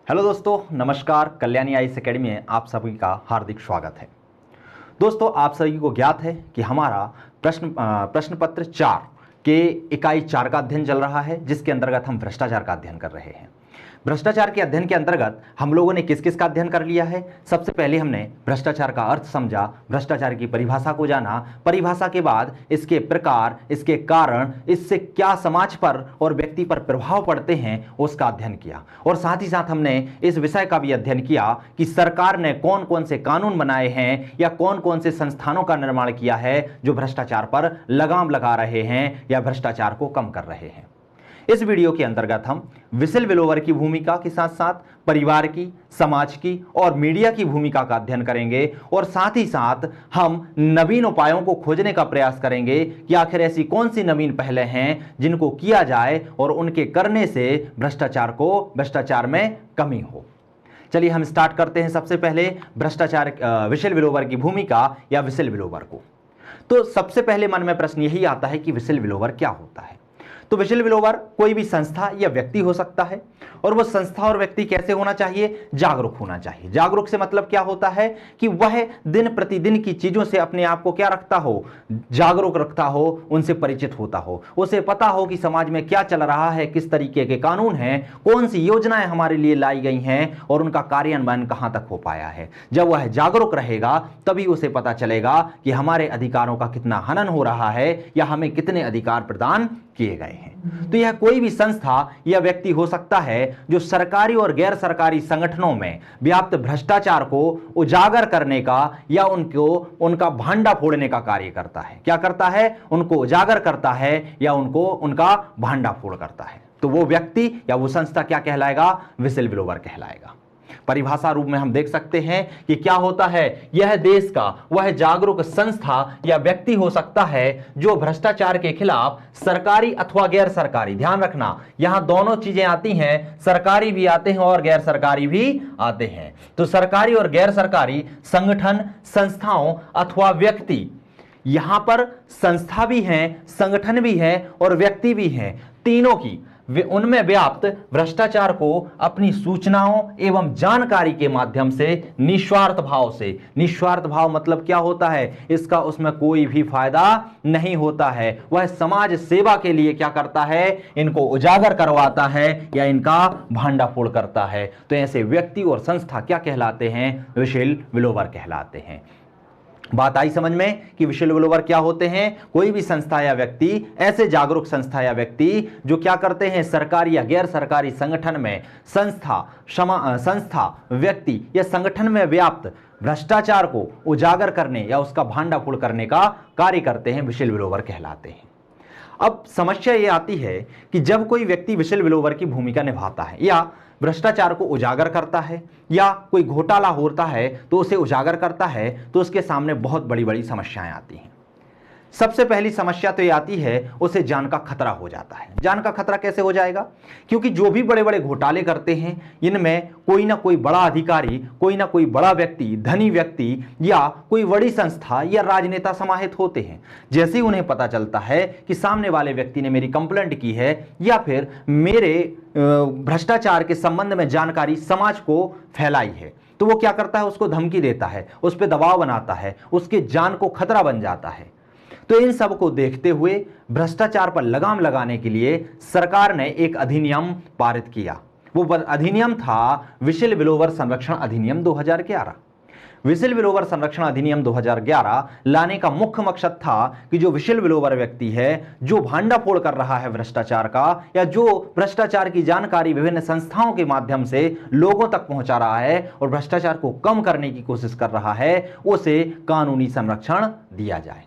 Hello दोस्तों, नमस्कार। Kalyani IAS academy में आप सभी का हार्दिक स्वागत है। दोस्तों, आप सभी को ज्ञात है कि हमारा प्रश्न पत्र 4 के इकाई 4 का अध्ययन चल रहा है, जिसके अंतर्गत हम भ्रष्टाचार का अध्ययन कर रहे हैं। भ्रष्टाचार के अध्ययन के अंतर्गत हम लोगों ने किस किस का अध्ययन कर लिया है। सबसे पहले हमने भ्रष्टाचार का अर्थ समझा, भ्रष्टाचार की परिभाषा को जाना, परिभाषा के बाद इसके प्रकार, इसके कारण, इससे क्या समाज पर और व्यक्ति पर प्रभाव पड़ते हैं, उसका अध्ययन किया। और साथ ही साथ हमने इस विषय का भी अध्ययन किया कि सरकार ने कौन कौन से कानून बनाए हैं या कौन कौन से संस्थानों का निर्माण किया है जो भ्रष्टाचार पर लगाम लगा रहे हैं या भ्रष्टाचार को कम कर रहे हैं। इस वीडियो के अंतर्गत हम विसिल ब्लोअर की भूमिका के साथ साथ परिवार की, समाज की और मीडिया की भूमिका का अध्ययन करेंगे और साथ ही साथ हम नवीन उपायों को खोजने का प्रयास करेंगे कि आखिर ऐसी कौन सी नवीन पहलें हैं जिनको किया जाए और उनके करने से भ्रष्टाचार में कमी हो। चलिए हम स्टार्ट करते हैं। सबसे पहले भ्रष्टाचार विसिल ब्लोअर की भूमिका या विसिल ब्लोअर को। तो सबसे पहले मन में प्रश्न यही आता है कि विसिल ब्लोअर क्या होता है। तो विसिल ब्लोअर कोई भी संस्था या व्यक्ति हो सकता है और वो संस्था और व्यक्ति कैसे होना चाहिए? जागरूक होना चाहिए। जागरूक से मतलब क्या होता है कि वह दिन प्रतिदिन की चीजों से अपने आप को क्या रखता हो? जागरूक रखता हो, उनसे परिचित होता हो, उसे पता हो कि समाज में क्या चल रहा है, किस तरीके के कानून हैं, कौन सी योजनाएं हमारे लिए लाई गई हैं और उनका कार्यान्वयन कहां तक हो पाया है। जब वह जागरूक रहेगा तभी उसे पता चलेगा कि हमारे अधिकारों का कितना हनन हो रहा है या हमें कितने अधिकार प्रदान किए गए हैं। तो यह कोई भी संस्था या व्यक्ति हो सकता है जो सरकारी और गैर सरकारी संगठनों में व्याप्त भ्रष्टाचार को उजागर करने का या उनका भांडा फोड़ने का कार्य करता है। क्या करता है? उनको उजागर करता है या उनका भांडा फोड़ करता है। तो वो व्यक्ति या वो संस्था क्या कहलाएगा? विसिल ब्लोअर कहलाएगा। परिभाषा रूप में हम देख सकते हैं कि क्या होता है। यह देश का वह जागरूक संस्था या व्यक्ति हो सकता है जो भ्रष्टाचार के खिलाफ सरकारी अथवा गैर सरकारी, ध्यान रखना यहां दोनों चीजें आती हैं, सरकारी भी आते हैं और गैर सरकारी भी आते हैं। तो सरकारी और गैर सरकारी संगठन, संस्थाओं अथवा व्यक्ति, यहां पर संस्था भी है, संगठन भी है और व्यक्ति भी है, तीनों की उनमें व्याप्त भ्रष्टाचार को अपनी सूचनाओं एवं जानकारी के माध्यम से निस्वार्थ भाव मतलब क्या होता है? इसका उसमें कोई भी फायदा नहीं होता है। वह समाज सेवा के लिए क्या करता है? इनको उजागर करवाता है या इनका भांडाफोड़ करता है। तो ऐसे व्यक्ति और संस्था क्या कहलाते हैं? विसिल ब्लोअर कहलाते हैं। बात आई समझ में कि विसिल ब्लोअर क्या होते हैं? कोई भी संस्था या व्यक्ति, ऐसे जागरूक संस्था या व्यक्ति जो क्या करते हैं? सरकारी या गैर सरकारी संगठन में संस्था, व्यक्ति या संगठन में व्याप्त भ्रष्टाचार को उजागर करने या उसका भांडाफोड़ करने का कार्य करते हैं, विसिल ब्लोअर कहलाते हैं। अब समस्या ये आती है कि जब कोई व्यक्ति विसिल ब्लोअर की भूमिका निभाता है या भ्रष्टाचार को उजागर करता है या कोई घोटाला होता है तो उसे उजागर करता है, तो उसके सामने बहुत बड़ी बड़ी समस्याएं आती हैं। सबसे पहली समस्या तो ये आती है, उसे जान का खतरा हो जाता है। जान का खतरा कैसे हो जाएगा? क्योंकि जो भी बड़े बड़े घोटाले करते हैं इनमें कोई ना कोई बड़ा अधिकारी, कोई ना कोई बड़ा व्यक्ति, धनी व्यक्ति या कोई बड़ी संस्था या राजनेता समाहित होते हैं। जैसे ही उन्हें पता चलता है कि सामने वाले व्यक्ति ने मेरी कंप्लेंट की है या फिर मेरे भ्रष्टाचार के संबंध में जानकारी समाज को फैलाई है, तो वो क्या करता है? उसको धमकी देता है, उस पर दबाव बनाता है, उसके जान को खतरा बन जाता है। तो इन सब को देखते हुए भ्रष्टाचार पर लगाम लगाने के लिए सरकार ने एक अधिनियम पारित किया। वो अधिनियम था विसिल ब्लोअर संरक्षण अधिनियम 2011। विसिल ब्लोअर संरक्षण अधिनियम 2011 लाने का मुख्य मकसद था कि जो विसिल ब्लोअर व्यक्ति है, जो भांडाफोड़ कर रहा है भ्रष्टाचार का या जो भ्रष्टाचार की जानकारी विभिन्न संस्थाओं के माध्यम से लोगों तक पहुंचा रहा है और भ्रष्टाचार को कम करने की कोशिश कर रहा है, उसे कानूनी संरक्षण दिया जाए।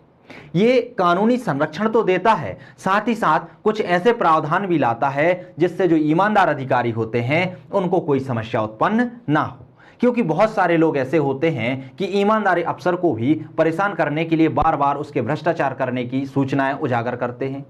ये कानूनी संरक्षण तो देता है, साथ ही साथ कुछ ऐसे प्रावधान भी लाता है जिससे जो ईमानदार अधिकारी होते हैं उनको कोई समस्या उत्पन्न ना हो। क्योंकि बहुत सारे लोग ऐसे होते हैं कि ईमानदार अफसर को भी परेशान करने के लिए बार बार उसके भ्रष्टाचार करने की सूचनाएं उजागर करते हैं।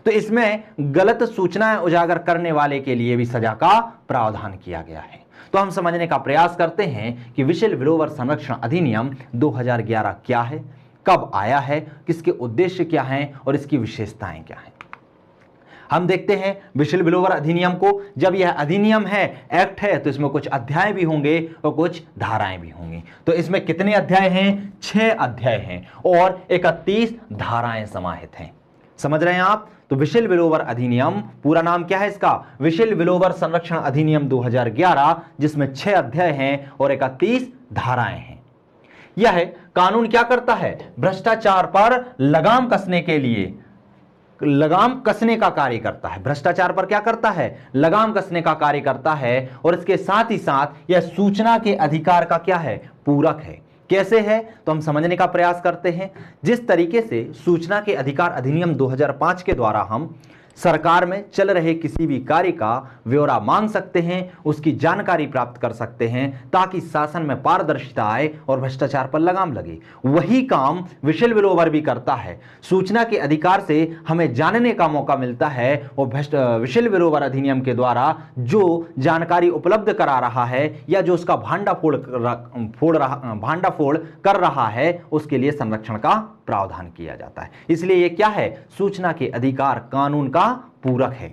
तो इसमें गलत सूचनाएं उजागर करने वाले के लिए भी सजा का प्रावधान किया गया है। तो हम समझने का प्रयास करते हैं कि विसिल ब्लोअर संरक्षण अधिनियम 2011 क्या है, कब आया है, किसके उद्देश्य क्या हैं और इसकी विशेषताएं क्या हैं। हम देखते हैं विशिल ब्लोवर अधिनियम को, जब यह अधिनियम है, एक्ट है, तो इसमें कुछ अध्याय भी होंगे और कुछ धाराएं भी होंगी। तो इसमें कितने अध्याय हैं? 6 अध्याय हैं और 31 धाराएं समाहित हैं। समझ रहे हैं आप? तो विशिल ब्लोवर अधिनियम, पूरा नाम क्या है इसका? विशिल ब्लोवर संरक्षण अधिनियम 2011, जिसमें 6 अध्याय हैं और 31 धाराएं हैं। यह कानून क्या करता है? भ्रष्टाचार पर लगाम कसने के लिए, लगाम कसने का कार्य करता है। भ्रष्टाचार पर क्या करता है? लगाम कसने का कार्य करता है। और इसके साथ ही साथ यह सूचना के अधिकार का क्या है? पूरक है। कैसे है? तो हम समझने का प्रयास करते हैं। जिस तरीके से सूचना के अधिकार अधिनियम 2005 के द्वारा हम सरकार में चल रहे किसी भी कार्य का ब्यौरा मांग सकते हैं, उसकी जानकारी प्राप्त कर सकते हैं, ताकि शासन में पारदर्शिता आए और भ्रष्टाचार पर लगाम लगे, वही काम विशिल ब्लोवर भी करता है। सूचना के अधिकार से हमें जानने का मौका मिलता है और विशिल ब्लोवर अधिनियम के द्वारा जो जानकारी उपलब्ध करा रहा है या जो उसका भांडाफोड़ कर रहा है, उसके लिए संरक्षण का प्रावधान किया जाता है। इसलिए यह क्या है? सूचना के अधिकार कानून का पूरक है।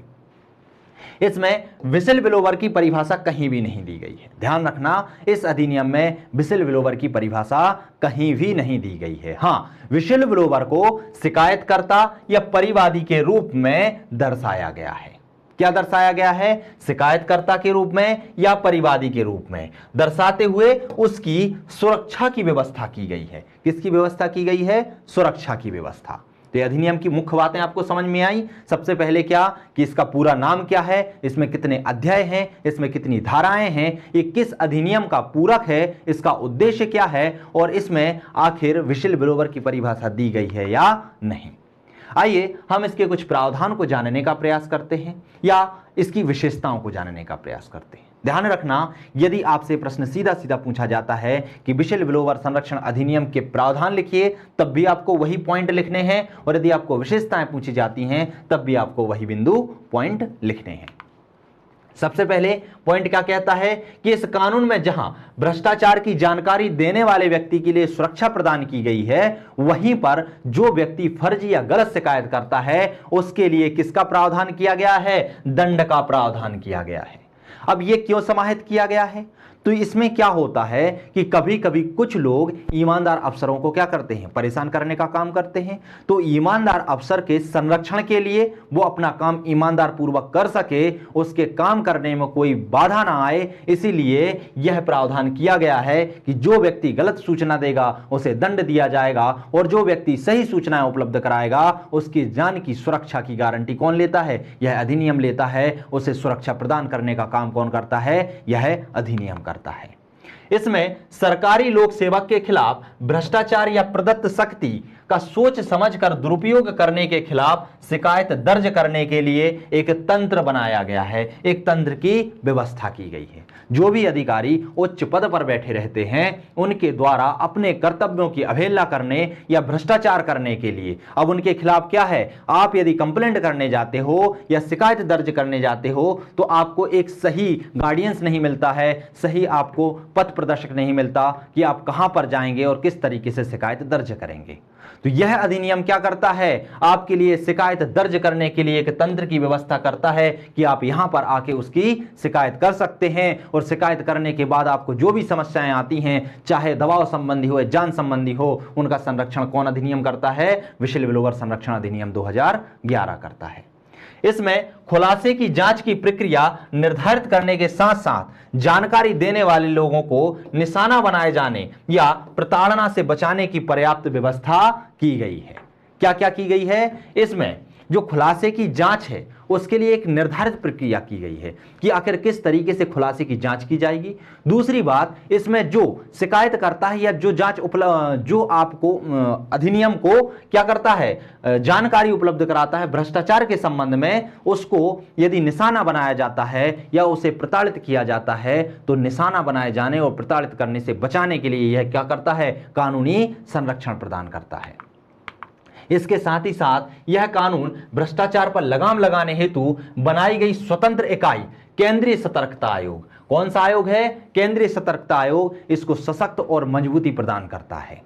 इसमें विशिल ब्लोवर की परिभाषा कहीं भी नहीं दी गई है। ध्यान रखना, इस अधिनियम में विशिल ब्लोवर की परिभाषा कहीं भी नहीं दी गई है। हां, विशिल ब्लोवर को शिकायतकर्ता या परिवादी के रूप में दर्शाया गया है। क्या दर्शाया गया है? शिकायतकर्ता के रूप में या परिवादी के रूप में दर्शाते हुए उसकी सुरक्षा की व्यवस्था की गई है। किसकी व्यवस्था की गई है? सुरक्षा की व्यवस्था। तो ये अधिनियम की मुख्य बातें आपको समझ में आई। सबसे पहले क्या कि इसका पूरा नाम क्या है, इसमें कितने अध्याय हैं, इसमें कितनी धाराएं हैं, ये किस अधिनियम का पूरक है, इसका उद्देश्य क्या है और इसमें आखिर विशिल ब्लोवर की परिभाषा दी गई है या नहीं। आइए हम इसके कुछ प्रावधान को जानने का प्रयास करते हैं या इसकी विशेषताओं को जानने का प्रयास करते हैं। ध्यान रखना, यदि आपसे प्रश्न सीधा सीधा पूछा जाता है कि विशिल ब्लोवर संरक्षण अधिनियम के प्रावधान लिखिए, तब भी आपको वही पॉइंट लिखने हैं, और यदि आपको विशेषताएं पूछी जाती हैं तब भी आपको वही बिंदु पॉइंट लिखने हैं। सबसे पहले पॉइंट क्या कहता है कि इस कानून में जहां भ्रष्टाचार की जानकारी देने वाले व्यक्ति के लिए सुरक्षा प्रदान की गई है, वहीं पर जो व्यक्ति फर्जी या गलत शिकायत करता है उसके लिए किसका प्रावधान किया गया है? दंड का प्रावधान किया गया है। अब यह क्यों समाहित किया गया है? तो इसमें क्या होता है कि कभी कभी कुछ लोग ईमानदार अफसरों को क्या करते हैं? परेशान करने का काम करते हैं। तो ईमानदार अफसर के संरक्षण के लिए, वो अपना काम ईमानदार पूर्वक कर सके, उसके काम करने में कोई बाधा ना आए, इसीलिए यह प्रावधान किया गया है कि जो व्यक्ति गलत सूचना देगा उसे दंड दिया जाएगा, और जो व्यक्ति सही सूचनाएं उपलब्ध कराएगा उसकी जान की सुरक्षा की गारंटी कौन लेता है? यह अधिनियम लेता है। उसे सुरक्षा प्रदान करने का काम कौन करता है? यह अधिनियम करता है। इसमें सरकारी लोक सेवक के खिलाफ भ्रष्टाचार या प्रदत्त शक्ति का सोच समझकर दुरुपयोग करने के खिलाफ शिकायत दर्ज करने के लिए एक तंत्र बनाया गया है, एक तंत्र की व्यवस्था की गई है। जो भी अधिकारी उच्च पद पर बैठे रहते हैं उनके द्वारा अपने कर्तव्यों की अवहेलना करने या भ्रष्टाचार करने के लिए अब उनके खिलाफ क्या है? आप यदि कंप्लेंट करने जाते हो या शिकायत दर्ज करने जाते हो तो आपको एक सही गाइडेंस नहीं मिलता है, सही आपको पथ प्रदर्शक नहीं मिलता कि आप कहां पर जाएंगे और किस तरीके से शिकायत दर्ज करेंगे। तो यह अधिनियम क्या करता है? आपके लिए शिकायत दर्ज करने के लिए एक तंत्र की व्यवस्था करता है कि आप यहां पर आके उसकी शिकायत कर सकते हैं, और शिकायत करने के बाद आपको जो भी समस्याएं आती हैं, चाहे दबाव संबंधी हो या जान संबंधी हो, उनका संरक्षण कौन अधिनियम करता है? विशिल ब्लोवर संरक्षण अधिनियम 2011 करता है। इसमें खुलासे की जांच की प्रक्रिया निर्धारित करने के साथ साथ जानकारी देने वाले लोगों को निशाना बनाए जाने या प्रताड़ना से बचाने की पर्याप्त व्यवस्था की गई है। क्या क्या की गई है? इसमें जो खुलासे की जांच है उसके लिए एक निर्धारित प्रक्रिया की गई है कि आखिर किस तरीके से खुलासे की जांच की जाएगी। दूसरी बात, इसमें जो शिकायत करता है या जो जांच जो आपको अधिनियम को क्या करता है? जानकारी उपलब्ध कराता है भ्रष्टाचार के संबंध में, उसको यदि निशाना बनाया जाता है या उसे प्रताड़ित किया जाता है तो निशाना बनाए जाने और प्रताड़ित करने से बचाने के लिए यह क्या करता है? कानूनी संरक्षण प्रदान करता है। इसके साथ ही साथ यह कानून भ्रष्टाचार पर लगाम लगाने हेतु बनाई गई स्वतंत्र इकाई केंद्रीय सतर्कता आयोग, कौन सा आयोग है? केंद्रीय सतर्कता आयोग, इसको सशक्त और मजबूती प्रदान करता है।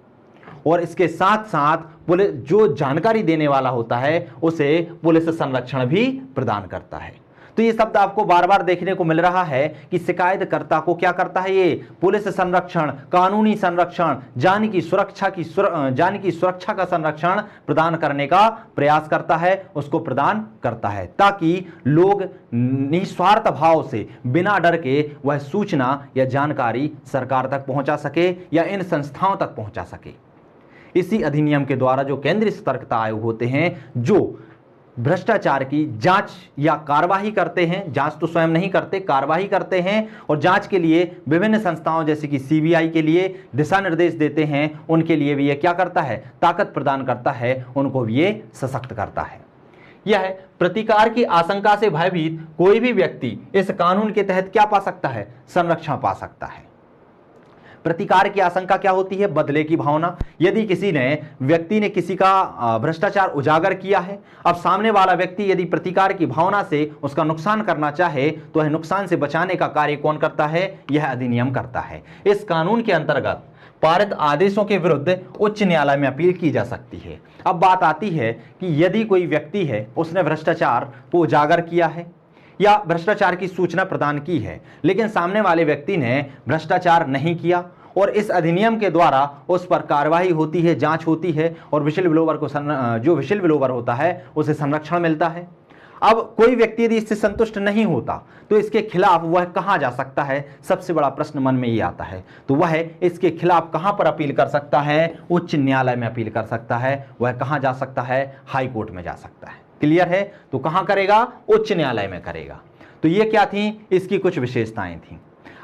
और इसके साथ साथ पुलिस जो जानकारी देने वाला होता है उसे पुलिस संरक्षण भी प्रदान करता है। तो ये शब्द आपको बार बार देखने को मिल रहा है कि शिकायतकर्ता को क्या करता है, ये पुलिस संरक्षण, कानूनी संरक्षण, जान की सुरक्षा का संरक्षण प्रदान करने का प्रयास करता है, उसको प्रदान करता है, ताकि लोग निस्वार्थ भाव से बिना डर के वह सूचना या जानकारी सरकार तक पहुंचा सके या इन संस्थाओं तक पहुंचा सके। इसी अधिनियम के द्वारा जो केंद्रीय सतर्कता आयोग होते हैं, जो भ्रष्टाचार की जांच या कार्यवाही करते हैं, जांच तो स्वयं नहीं करते, कार्यवाही करते हैं, और जांच के लिए विभिन्न संस्थाओं जैसे कि सीबीआई के लिए दिशा निर्देश देते हैं, उनके लिए भी ये क्या करता है, ताकत प्रदान करता है, उनको भी ये सशक्त करता है। यह प्रतिकार की आशंका से भयभीत कोई भी व्यक्ति इस कानून के तहत क्या पा सकता है, संरक्षण पा सकता है। प्रतिकार की आशंका क्या होती है, बदले की भावना। यदि व्यक्ति ने किसी का भ्रष्टाचार उजागर किया है, अब सामने वाला व्यक्ति यदि प्रतिकार की भावना से उसका नुकसान करना चाहे तो वह नुकसान से बचाने का कार्य कौन करता है, यह अधिनियम करता है। इस कानून के अंतर्गत पारित आदेशों के विरुद्ध उच्च न्यायालय में अपील की जा सकती है। अब बात आती है कि यदि कोई व्यक्ति है, उसने भ्रष्टाचार को उजागर किया है या भ्रष्टाचार की सूचना प्रदान की है, लेकिन सामने वाले व्यक्ति ने भ्रष्टाचार नहीं किया और इस अधिनियम के द्वारा उस पर कार्रवाई होती है, जांच होती है और विशिल ब्लोवर को जो विशिल ब्लोवर होता है उसे संरक्षण मिलता है। अब कोई व्यक्ति यदि इससे संतुष्ट नहीं होता तो इसके खिलाफ वह कहां जा सकता है, सबसे बड़ा प्रश्न मन में ये आता है। तो वह इसके खिलाफ कहां पर अपील कर सकता है, उच्च न्यायालय में अपील कर सकता है। वह कहां जा सकता है, हाई कोर्ट में जा सकता है। क्लियर है? तो कहां करेगा, उच्च न्यायालय में करेगा। तो ये क्या थी, इसकी कुछ विशेषताएं थी।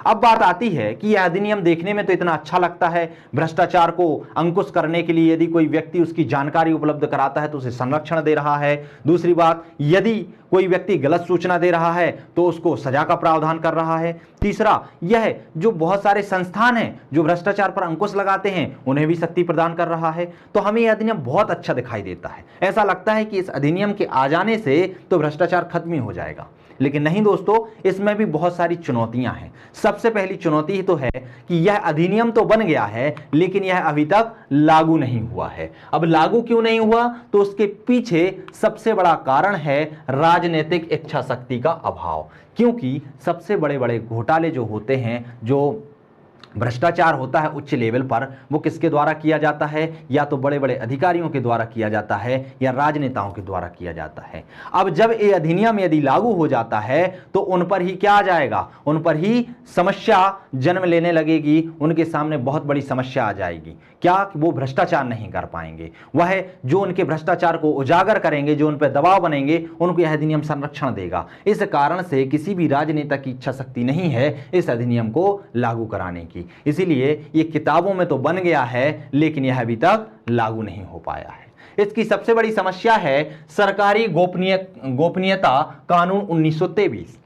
अब बात आती है कि यह अधिनियम देखने में तो इतना अच्छा लगता है, भ्रष्टाचार को अंकुश करने के लिए यदि कोई व्यक्ति उसकी जानकारी उपलब्ध कराता है तो उसे संरक्षण दे रहा है। दूसरी बात, यदि कोई व्यक्ति गलत सूचना दे रहा है तो उसको सजा का प्रावधान कर रहा है। तीसरा, यह जो बहुत सारे संस्थान हैं जो भ्रष्टाचार पर अंकुश लगाते हैं उन्हें भी शक्ति प्रदान कर रहा है। तो हमें यह अधिनियम बहुत अच्छा दिखाई देता है। ऐसा लगता है कि इस अधिनियम के आ जाने से तो भ्रष्टाचार खत्म ही हो जाएगा, लेकिन नहीं दोस्तों, इसमें भी बहुत सारी चुनौतियां हैं। सबसे पहली चुनौती ही तो है कि यह अधिनियम तो बन गया है लेकिन यह अभी तक लागू नहीं हुआ है। अब लागू क्यों नहीं हुआ, तो उसके पीछे सबसे बड़ा कारण है राजनीतिक इच्छा शक्ति का अभाव। क्योंकि सबसे बड़े बड़े घोटाले जो होते हैं, जो भ्रष्टाचार होता है उच्च लेवल पर, वो किसके द्वारा किया जाता है, या तो बड़े बड़े अधिकारियों के द्वारा किया जाता है या राजनेताओं के द्वारा किया जाता है। अब जब ये अधिनियम यदि लागू हो जाता है तो उन पर ही क्या आ जाएगा, उन पर ही समस्या जन्म लेने लगेगी, उनके सामने बहुत बड़ी समस्या आ जाएगी। क्या, वो भ्रष्टाचार नहीं कर पाएंगे। वह जो उनके भ्रष्टाचार को उजागर करेंगे, जो उन पर दबाव बनेंगे, उनको यह अधिनियम संरक्षण देगा। इस कारण से किसी भी राजनेता की इच्छा शक्ति नहीं है इस अधिनियम को लागू कराने की। इसीलिए ये किताबों में तो बन गया है लेकिन यह अभी तक लागू नहीं हो पाया है। इसकी सबसे बड़ी समस्या है सरकारी गोपनीयता कानून 1923।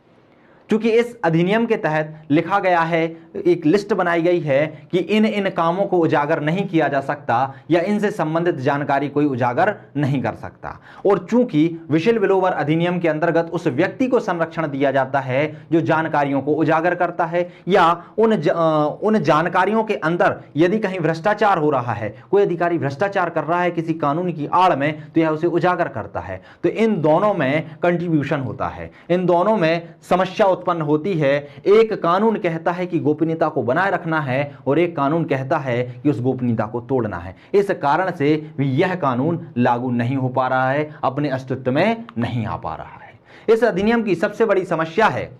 चूंकि इस अधिनियम के तहत लिखा गया है, एक लिस्ट बनाई गई है कि इन कामों को उजागर नहीं किया जा सकता या इनसे संबंधित जानकारी कोई उजागर नहीं कर सकता। और चूंकि विशिल ब्लोवर अधिनियम के अंतर्गत उस व्यक्ति को संरक्षण दिया जाता है जो जानकारियों को उजागर करता है, या उन जानकारियों के अंदर यदि कहीं भ्रष्टाचार हो रहा है, कोई अधिकारी भ्रष्टाचार कर रहा है किसी कानून की आड़ में, तो यह उसे उजागर करता है। तो इन दोनों में कंट्रीब्यूशन होता है, इन दोनों में समस्या उत्पन्न होती है। एक कानून कहता है कि गोपनीयता को बनाए रखना है और एक कानून कहता है कि उस गोपनीयता को तोड़ना है। इस कारण से यह कानून लागू नहीं हो पा रहा है, अपने अस्तित्व में नहीं आ पा रहा है। इस अधिनियम की सबसे बड़ी समस्या है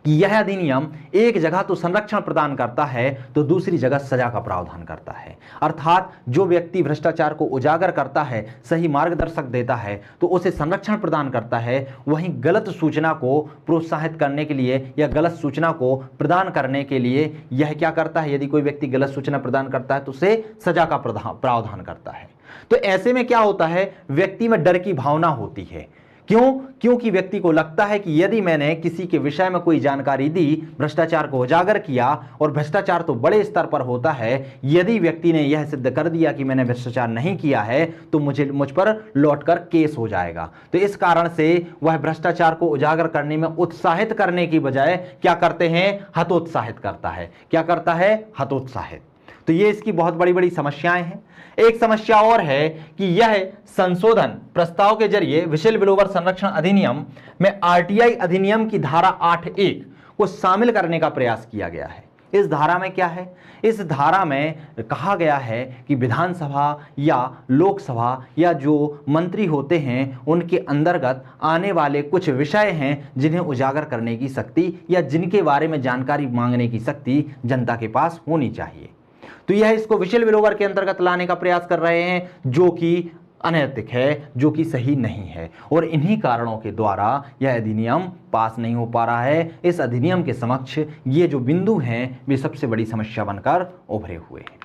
कि यह अधिनियम एक जगह तो संरक्षण प्रदान करता है तो दूसरी जगह सजा का प्रावधान करता है। अर्थात जो व्यक्ति भ्रष्टाचार को उजागर करता है, सही मार्गदर्शक देता है, तो उसे संरक्षण प्रदान करता है। वहीं गलत सूचना को प्रोत्साहित करने के लिए या गलत सूचना को प्रदान करने के लिए यह क्या करता है, यदि कोई व्यक्ति गलत सूचना प्रदान करता है तो उसे सजा का प्रावधान करता है। तो ऐसे में क्या होता है, व्यक्ति में डर की भावना होती है। क्यों? क्योंकि व्यक्ति को लगता है कि यदि मैंने किसी के विषय में कोई जानकारी दी, भ्रष्टाचार को उजागर किया, और भ्रष्टाचार तो बड़े स्तर पर होता है, यदि व्यक्ति ने यह सिद्ध कर दिया कि मैंने भ्रष्टाचार नहीं किया है तो मुझ पर लौटकर केस हो जाएगा। तो इस कारण से वह भ्रष्टाचार को उजागर करने में उत्साहित करने की बजाय क्या करते हैं, हतोत्साहित करता है। क्या करता है, हतोत्साहित। तो ये इसकी बहुत बड़ी बड़ी समस्याएं हैं। एक समस्या और है कि यह संशोधन प्रस्ताव के जरिए व्हिसिल ब्लोअर संरक्षण अधिनियम में आरटीआई अधिनियम की धारा 8(1) को शामिल करने का प्रयास किया गया है। इस धारा में क्या है? इस धारा में कहा गया है कि विधानसभा या लोकसभा या जो मंत्री होते हैं उनके अंतर्गत आने वाले कुछ विषय हैं जिन्हें उजागर करने की शक्ति या जिनके बारे में जानकारी मांगने की शक्ति जनता के पास होनी चाहिए। तो यह इसको व्हिसिल ब्लोअर के अंतर्गत लाने का प्रयास कर रहे हैं, जो कि अनैतिक है, जो कि सही नहीं है, और इन्हीं कारणों के द्वारा यह अधिनियम पास नहीं हो पा रहा है। इस अधिनियम के समक्ष ये जो बिंदु हैं वे सबसे बड़ी समस्या बनकर उभरे हुए हैं।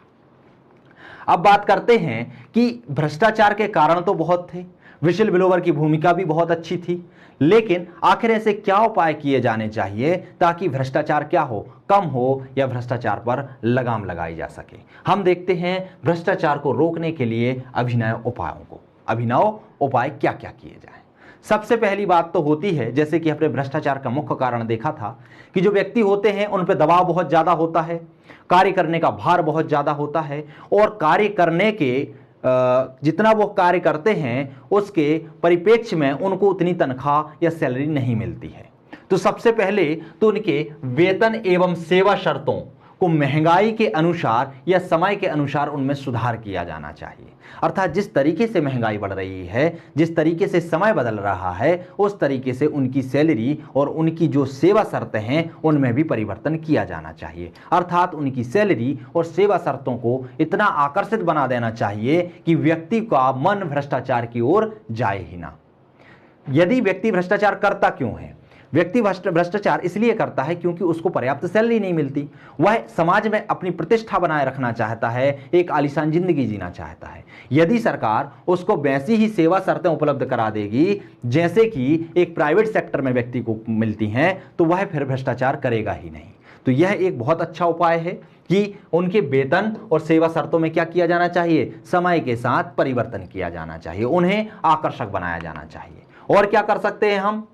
अब बात करते हैं कि भ्रष्टाचार के कारण तो बहुत थे, व्हिसिल ब्लोअर की भूमिका भी बहुत अच्छी थी, लेकिन आखिर ऐसे क्या उपाय किए जाने चाहिए ताकि भ्रष्टाचार क्या हो, कम हो या भ्रष्टाचार पर लगाम लगाई जा सके। हम देखते हैं भ्रष्टाचार को रोकने के लिए अभिनव उपायों को। अभिनव उपाय क्या क्या किए जाएं। सबसे पहली बात तो होती है, जैसे कि हमने भ्रष्टाचार का मुख्य कारण देखा था कि जो व्यक्ति होते हैं उन पर दबाव बहुत ज्यादा होता है, कार्य करने का भार बहुत ज्यादा होता है, और कार्य करने के जितना वो कार्य करते हैं उसके परिप्रेक्ष्य में उनको उतनी तनख्वाह या सैलरी नहीं मिलती है। तो सबसे पहले तो उनके वेतन एवं सेवा शर्तों को महंगाई के अनुसार या समय के अनुसार उनमें सुधार किया जाना चाहिए। अर्थात जिस तरीके से महंगाई बढ़ रही है, जिस तरीके से समय बदल रहा है, उस तरीके से उनकी सैलरी और उनकी जो सेवा शर्तें हैं उनमें भी परिवर्तन किया जाना चाहिए। अर्थात उनकी सैलरी और सेवा शर्तों को इतना आकर्षित बना देना चाहिए कि व्यक्ति का मन भ्रष्टाचार की ओर जाए ही ना। यदि व्यक्ति भ्रष्टाचार करता क्यों है? व्यक्ति भ्रष्टाचार इसलिए करता है क्योंकि उसको पर्याप्त सैलरी नहीं मिलती। वह समाज में अपनी प्रतिष्ठा बनाए रखना चाहता है, एक आलीशान जिंदगी जीना चाहता है। यदि सरकार उसको वैसी ही सेवा शर्तें उपलब्ध करा देगी जैसे कि एक प्राइवेट सेक्टर में व्यक्ति को मिलती हैं, तो वह फिर भ्रष्टाचार करेगा ही नहीं। तो यह एक बहुत अच्छा उपाय है कि उनके वेतन और सेवा शर्तों में क्या किया जाना चाहिए, समय के साथ परिवर्तन किया जाना चाहिए, उन्हें आकर्षक बनाया जाना चाहिए। और क्या कर सकते हैं हम?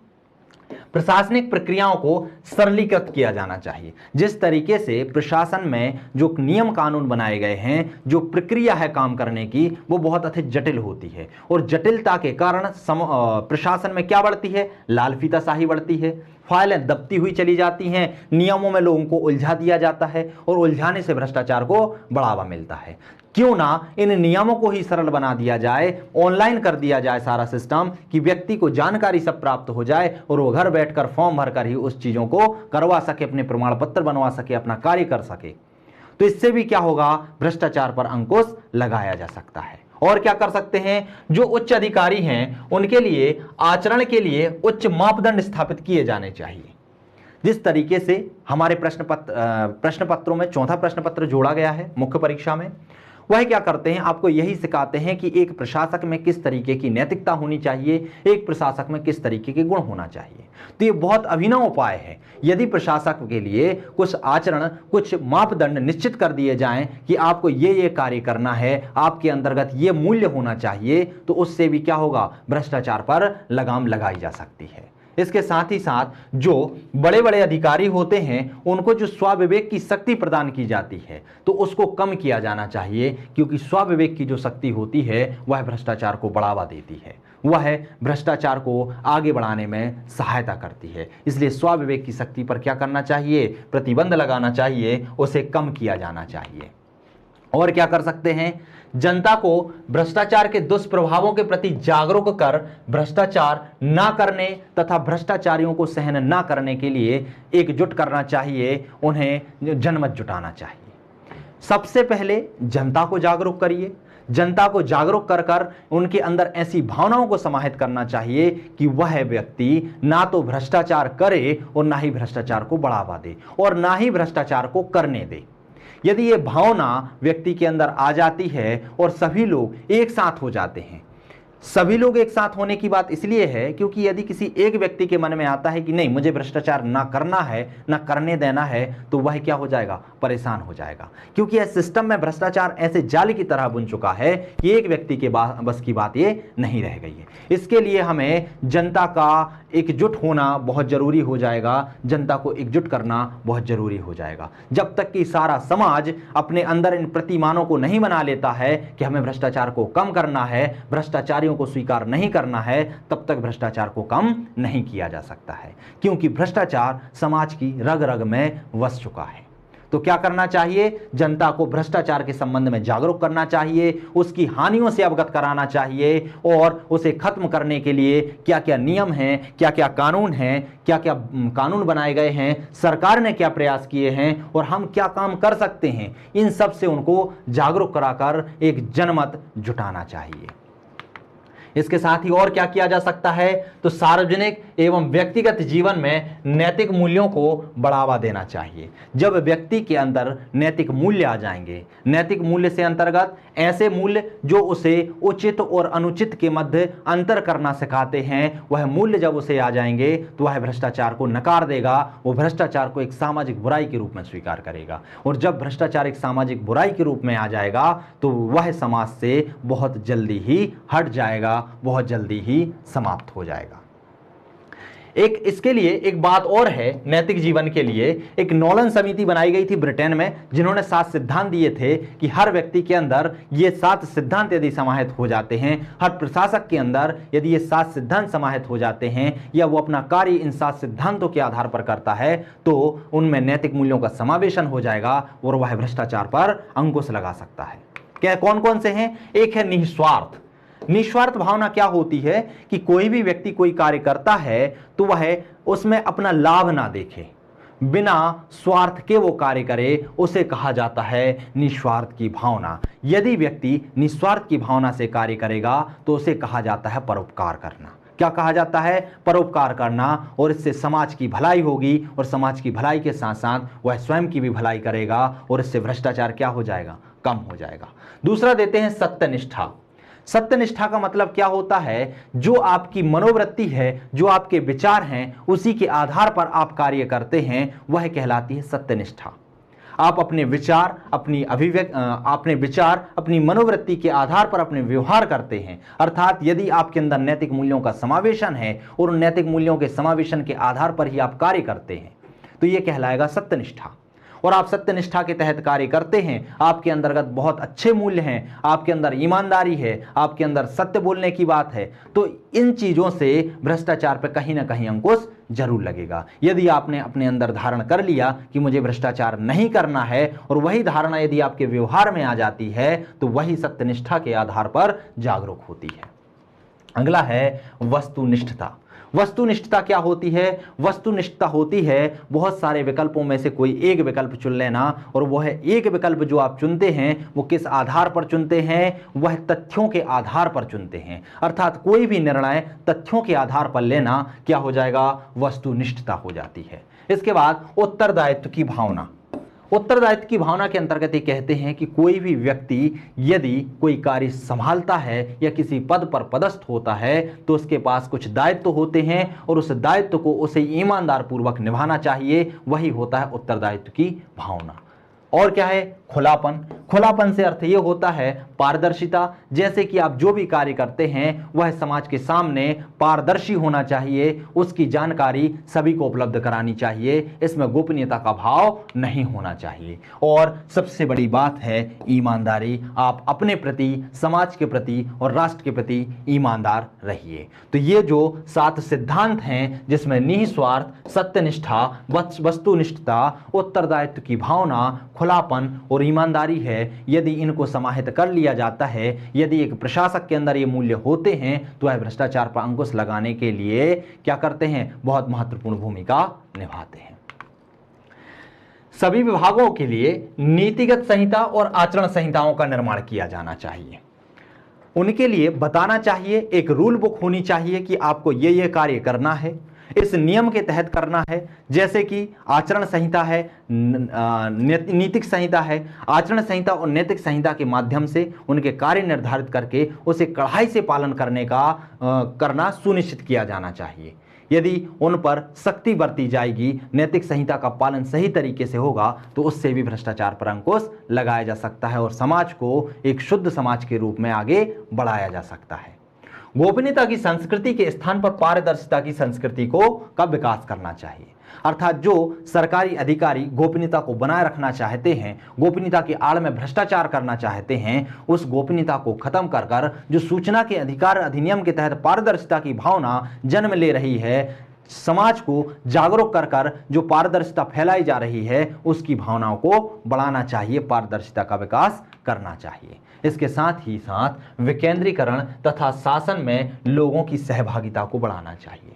प्रशासनिक प्रक्रियाओं को सरलीकृत किया जाना चाहिए। जिस तरीके से प्रशासन में जो नियम कानून बनाए गए हैं, जो प्रक्रिया है काम करने की, वो बहुत अधिक जटिल होती है, और जटिलता के कारण प्रशासन में क्या बढ़ती है, लाल फीताशाही बढ़ती है, फाइलें दबती हुई चली जाती हैं, नियमों में लोगों को उलझा दिया जाता है, और उलझाने से भ्रष्टाचार को बढ़ावा मिलता है। क्यों ना इन नियमों को ही सरल बना दिया जाए, ऑनलाइन कर दिया जाए सारा सिस्टम, कि व्यक्ति को जानकारी सब प्राप्त हो जाए और वो घर बैठकर फॉर्म भरकर ही उस चीजों को करवा सके, अपने प्रमाण पत्र बनवा सके, अपना कार्य कर सके। तो इससे भी क्या होगा, भ्रष्टाचार पर अंकुश लगाया जा सकता है। और क्या कर सकते हैं, जो उच्च अधिकारी हैं उनके लिए आचरण के लिए उच्च मापदंड स्थापित किए जाने चाहिए। जिस तरीके से हमारे प्रश्न पत्रों में चौथा प्रश्न पत्र जोड़ा गया है मुख्य परीक्षा में, वह क्या करते हैं, आपको यही सिखाते हैं कि एक प्रशासक में किस तरीके की नैतिकता होनी चाहिए, एक प्रशासक में किस तरीके के गुण होना चाहिए। तो ये बहुत अभिनव उपाय है। यदि प्रशासक के लिए कुछ आचरण, कुछ मापदंड निश्चित कर दिए जाएं कि आपको ये कार्य करना है, आपके अंतर्गत ये मूल्य होना चाहिए, तो उससे भी क्या होगा, भ्रष्टाचार पर लगाम लगाई जा सकती है। इसके साथ ही साथ जो बड़े बड़े अधिकारी होते हैं उनको जो स्वाविवेक की शक्ति प्रदान की जाती है, तो उसको कम किया जाना चाहिए, क्योंकि स्वाविवेक की जो शक्ति होती है वह भ्रष्टाचार को बढ़ावा देती है, वह भ्रष्टाचार को आगे बढ़ाने में सहायता करती है। इसलिए स्वाविवेक की शक्ति पर क्या करना चाहिए, प्रतिबंध लगाना चाहिए, उसे कम किया जाना चाहिए। और क्या कर सकते हैं, जनता को भ्रष्टाचार के दुष्प्रभावों के प्रति जागरूक कर भ्रष्टाचार ना करने तथा भ्रष्टाचारियों को सहन ना करने के लिए एकजुट करना चाहिए, उन्हें जनमत जुटाना चाहिए। सबसे पहले जनता को जागरूक करिए, जनता को जागरूक कर कर उनके अंदर ऐसी भावनाओं को समाहित करना चाहिए कि वह व्यक्ति ना तो भ्रष्टाचार करे और ना ही भ्रष्टाचार को बढ़ावा दे और ना ही भ्रष्टाचार को करने दे। यदि ये भावना व्यक्ति के अंदर आ जाती है और सभी लोग एक साथ हो जाते हैं, सभी लोग एक साथ होने की बात इसलिए है क्योंकि यदि किसी एक व्यक्ति के मन में आता है कि नहीं, मुझे भ्रष्टाचार ना करना है, ना करने देना है, तो वह क्या हो जाएगा, परेशान हो जाएगा। क्योंकि यह सिस्टम में भ्रष्टाचार ऐसे जाल की तरह बुन चुका है कि एक व्यक्ति के बस की बात ये नहीं रह गई है। इसके लिए हमें जनता का एकजुट होना बहुत जरूरी हो जाएगा, जनता को एकजुट करना बहुत जरूरी हो जाएगा। जब तक कि सारा समाज अपने अंदर इन प्रतिमानों को नहीं बना लेता है कि हमें भ्रष्टाचार को कम करना है, भ्रष्टाचारियों को स्वीकार नहीं करना है, तब तक भ्रष्टाचार को कम नहीं किया जा सकता है। क्योंकि भ्रष्टाचार समाज की रग रग में बस चुका है। तो क्या करना चाहिए, जनता को भ्रष्टाचार के संबंध में जागरूक करना चाहिए, उसकी हानियों से अवगत कराना चाहिए और उसे खत्म करने के लिए क्या क्या नियम हैं, क्या क्या कानून हैं, क्या क्या कानून बनाए गए हैं, सरकार ने क्या प्रयास किए हैं और हम क्या काम कर सकते हैं, इन सब से उनको जागरूक कराकर एक जनमत जुटाना चाहिए। इसके साथ ही और क्या किया जा सकता है, तो सार्वजनिक एवं व्यक्तिगत जीवन में नैतिक मूल्यों को बढ़ावा देना चाहिए। जब व्यक्ति के अंदर नैतिक मूल्य आ जाएंगे, नैतिक मूल्य से अंतर्गत ऐसे मूल्य जो उसे उचित और अनुचित के मध्य अंतर करना सिखाते हैं, वह मूल्य जब उसे आ जाएंगे तो वह भ्रष्टाचार को नकार देगा, वो भ्रष्टाचार को एक सामाजिक बुराई के रूप में स्वीकार करेगा। और जब भ्रष्टाचार एक सामाजिक बुराई के रूप में आ जाएगा तो वह समाज से बहुत जल्दी ही हट जाएगा, बहुत जल्दी ही समाप्त हो जाएगा। एक इसके लिए एक बात और है, नैतिक जीवन के लिए एक नोलन समिति बनाई गई थी ब्रिटेन में, जिन्होंने 7 सिद्धांत दिए थे कि हर व्यक्ति के अंदर ये 7 सिद्धांत यदि समाहित हो जाते हैं, हर प्रशासक के अंदर यदि ये 7 सिद्धांत समाहित हो जाते हैं या वो अपना कार्य इन 7 सिद्धांतों के आधार पर करता है, तो उनमें नैतिक मूल्यों का समावेशन हो जाएगा और वह भ्रष्टाचार पर अंकुश लगा सकता है। क्या कौन कौन से हैं? एक है निस्वार्थ। निस्वार्थ भावना क्या होती है कि कोई भी व्यक्ति कोई कार्य करता है तो वह उसमें अपना लाभ ना देखे, बिना स्वार्थ के वो कार्य करे, उसे कहा जाता है निस्वार्थ की भावना। यदि व्यक्ति निस्वार्थ की भावना से कार्य करेगा तो उसे कहा जाता है परोपकार करना। क्या कहा जाता है? परोपकार करना। और इससे समाज की भलाई होगी और समाज की भलाई के साथ साथ वह स्वयं की भी भलाई करेगा और इससे भ्रष्टाचार क्या हो जाएगा? कम हो जाएगा। दूसरा देते हैं सत्यनिष्ठा। सत्यनिष्ठा का मतलब क्या होता है? जो आपकी मनोवृत्ति है, जो आपके विचार हैं, उसी के आधार पर आप कार्य करते हैं, वह कहलाती है सत्यनिष्ठा। आप अपने विचार, अपनी मनोवृत्ति के आधार पर अपने व्यवहार करते हैं। अर्थात यदि आपके अंदर नैतिक मूल्यों का समावेशन है और उन नैतिक मूल्यों के समावेशन के आधार पर ही आप कार्य करते हैं, तो यह कहलाएगा सत्यनिष्ठा। और आप सत्यनिष्ठा के तहत कार्य करते हैं, आपके अंतर्गत बहुत अच्छे मूल्य हैं, आपके अंदर ईमानदारी है, आपके अंदर सत्य बोलने की बात है, तो इन चीजों से भ्रष्टाचार पर कहीं ना कहीं अंकुश जरूर लगेगा। यदि आपने अपने अंदर धारण कर लिया कि मुझे भ्रष्टाचार नहीं करना है और वही धारणा यदि आपके व्यवहार में आ जाती है, तो वही सत्यनिष्ठा के आधार पर जागरूक होती है। अगला है वस्तुनिष्ठता। वस्तुनिष्ठता क्या होती है? वस्तुनिष्ठता होती है बहुत सारे विकल्पों में से कोई एक विकल्प चुन लेना, और वह एक विकल्प जो आप चुनते हैं वो किस आधार पर चुनते हैं? वह तथ्यों के आधार पर चुनते हैं। अर्थात कोई भी निर्णय तथ्यों के आधार पर लेना क्या हो जाएगा? वस्तुनिष्ठता हो जाती है। इसके बाद उत्तरदायित्व की भावना। उत्तरदायित्व की भावना के अंतर्गत ये कहते हैं कि कोई भी व्यक्ति यदि कोई कार्य संभालता है या किसी पद पर पदस्थ होता है तो उसके पास कुछ दायित्व होते हैं और उस दायित्व को उसे ईमानदार पूर्वक निभाना चाहिए। वही होता है उत्तरदायित्व की भावना। और क्या है? खुलापन। खुलापन से अर्थ ये होता है पारदर्शिता। जैसे कि आप जो भी कार्य करते हैं वह समाज के सामने पारदर्शी होना चाहिए, उसकी जानकारी सभी को उपलब्ध करानी चाहिए, इसमें गोपनीयता का भाव नहीं होना चाहिए। और सबसे बड़ी बात है ईमानदारी। आप अपने प्रति, समाज के प्रति और राष्ट्र के प्रति ईमानदार रहिए। तो ये जो 7 सिद्धांत हैं जिसमें निस्वार्थ, सत्यनिष्ठा, वस्तुनिष्ठता, उत्तरदायित्व की भावना, खुलापन और ईमानदारी है, यदि इनको समाहित कर लिया जाता है, यदि एक प्रशासक के अंदर ये मूल्य होते हैं तो वह भ्रष्टाचार पर अंकुश लगाने के लिए क्या करते हैं? बहुत महत्वपूर्ण भूमिका निभाते हैं। सभी विभागों के लिए नीतिगत संहिता और आचरण संहिताओं का निर्माण किया जाना चाहिए। उनके लिए बताना चाहिए, एक रूल बुक होनी चाहिए कि आपको ये कार्य करना है। इस नियम के तहत करना है, जैसे कि आचरण संहिता है, नीतिक संहिता है। आचरण संहिता और नैतिक संहिता के माध्यम से उनके कार्य निर्धारित करके उसे कड़ाई से पालन करना सुनिश्चित किया जाना चाहिए। यदि उन पर सख्ती बरती जाएगी, नैतिक संहिता का पालन सही तरीके से होगा, तो उससे भी भ्रष्टाचार पर अंकुश लगाया जा सकता है और समाज को एक शुद्ध समाज के रूप में आगे बढ़ाया जा सकता है। गोपनीयता की संस्कृति के स्थान पर पारदर्शिता की संस्कृति का विकास करना चाहिए। अर्थात जो सरकारी अधिकारी गोपनीयता को बनाए रखना चाहते हैं, गोपनीयता की आड़ में भ्रष्टाचार करना चाहते हैं, उस गोपनीयता को खत्म कर जो सूचना के अधिकार अधिनियम के तहत पारदर्शिता की भावना जन्म ले रही है, समाज को जागरूक कर जो पारदर्शिता फैलाई जा रही है, उसकी भावनाओं को बढ़ाना चाहिए, पारदर्शिता का विकास करना चाहिए। इसके साथ ही साथ विकेंद्रीकरण तथा शासन में लोगों की सहभागिता को बढ़ाना चाहिए।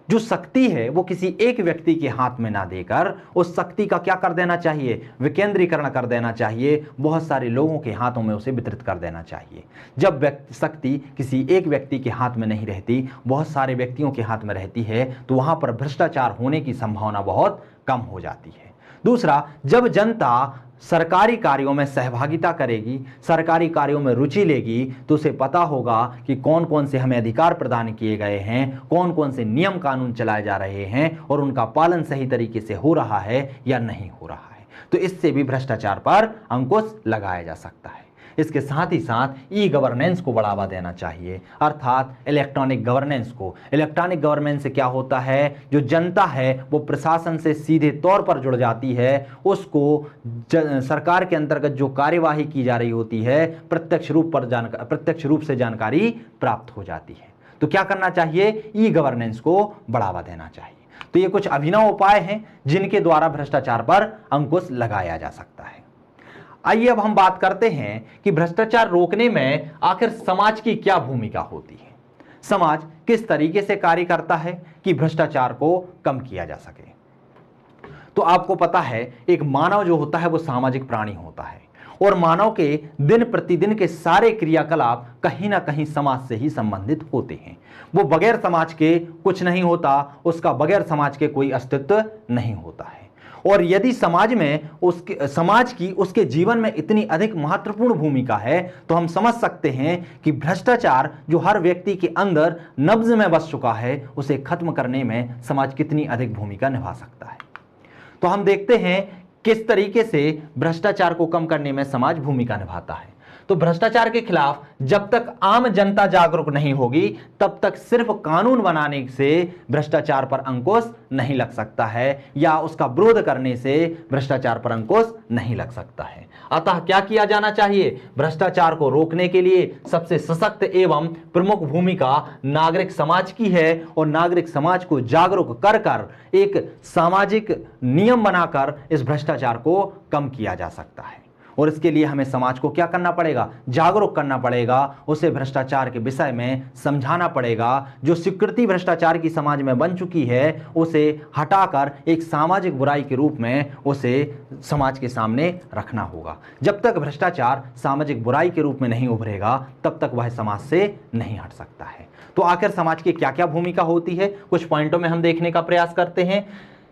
जो शक्ति है वो किसी एक व्यक्ति के हाथ में ना देकर उस शक्ति का क्या कर देना चाहिए, विकेंद्रीकरण कर देना चाहिए, बहुत सारे लोगों के हाथों में उसे वितरित कर देना चाहिए। जब शक्ति किसी एक व्यक्ति के हाथ में नहीं रहती, बहुत सारे व्यक्तियों के हाथ में रहती है, तो वहां पर भ्रष्टाचार होने की संभावना बहुत कम हो जाती है। दूसरा, जब जनता सरकारी कार्यों में सहभागिता करेगी, सरकारी कार्यों में रुचि लेगी, तो उसे पता होगा कि कौन कौन से हमें अधिकार प्रदान किए गए हैं, कौन कौन से नियम कानून चलाए जा रहे हैं और उनका पालन सही तरीके से हो रहा है या नहीं हो रहा है। तो इससे भी भ्रष्टाचार पर अंकुश लगाया जा सकता है। इसके साथ ही साथ ई गवर्नेंस को बढ़ावा देना चाहिए, अर्थात इलेक्ट्रॉनिक गवर्नेंस को। इलेक्ट्रॉनिक गवर्नेंस से क्या होता है, जो जनता है वो प्रशासन से सीधे तौर पर जुड़ जाती है, उसको सरकार के अंतर्गत जो कार्यवाही की जा रही होती है प्रत्यक्ष रूप से जानकारी प्राप्त हो जाती है। तो क्या करना चाहिए, ई गवर्नेंस को बढ़ावा देना चाहिए। तो ये कुछ अभिनव उपाय हैं जिनके द्वारा भ्रष्टाचार पर अंकुश लगाया जा सकता है। आइए अब हम बात करते हैं कि भ्रष्टाचार रोकने में आखिर समाज की क्या भूमिका होती है, समाज किस तरीके से कार्य करता है कि भ्रष्टाचार को कम किया जा सके। तो आपको पता है, एक मानव जो होता है वो सामाजिक प्राणी होता है और मानव के दिन प्रतिदिन के सारे क्रियाकलाप कहीं ना कहीं समाज से ही संबंधित होते हैं। वो बगैर समाज के कुछ नहीं होता, उसका बगैर समाज के कोई अस्तित्व नहीं होता है। और यदि समाज की उसके जीवन में इतनी अधिक महत्वपूर्ण भूमिका है, तो हम समझ सकते हैं कि भ्रष्टाचार जो हर व्यक्ति के अंदर नब्ज में बस चुका है, उसे खत्म करने में समाज कितनी अधिक भूमिका निभा सकता है। तो हम देखते हैं किस तरीके से भ्रष्टाचार को कम करने में समाज भूमिका निभाता है। तो भ्रष्टाचार के खिलाफ जब तक आम जनता जागरूक नहीं होगी, तब तक सिर्फ कानून बनाने से भ्रष्टाचार पर अंकुश नहीं लग सकता है या उसका विरोध करने से भ्रष्टाचार पर अंकुश नहीं लग सकता है। अतः क्या किया जाना चाहिए, भ्रष्टाचार को रोकने के लिए सबसे सशक्त एवं प्रमुख भूमिका नागरिक समाज की है और नागरिक समाज को जागरूक कर एक सामाजिक नियम बनाकर इस भ्रष्टाचार को कम किया जा सकता है। और इसके लिए हमें समाज को क्या करना पड़ेगा, जागरूक करना पड़ेगा, उसे भ्रष्टाचार के विषय में समझाना पड़ेगा। जो स्वीकृति भ्रष्टाचार की समाज में बन चुकी है उसे हटाकर एक सामाजिक बुराई के रूप में उसे समाज के सामने रखना होगा। जब तक भ्रष्टाचार सामाजिक बुराई के रूप में नहीं उभरेगा, तब तक वह समाज से नहीं हट सकता है। तो आखिर समाज की क्या क्या भूमिका होती है, कुछ पॉइंटों में हम देखने का प्रयास करते हैं।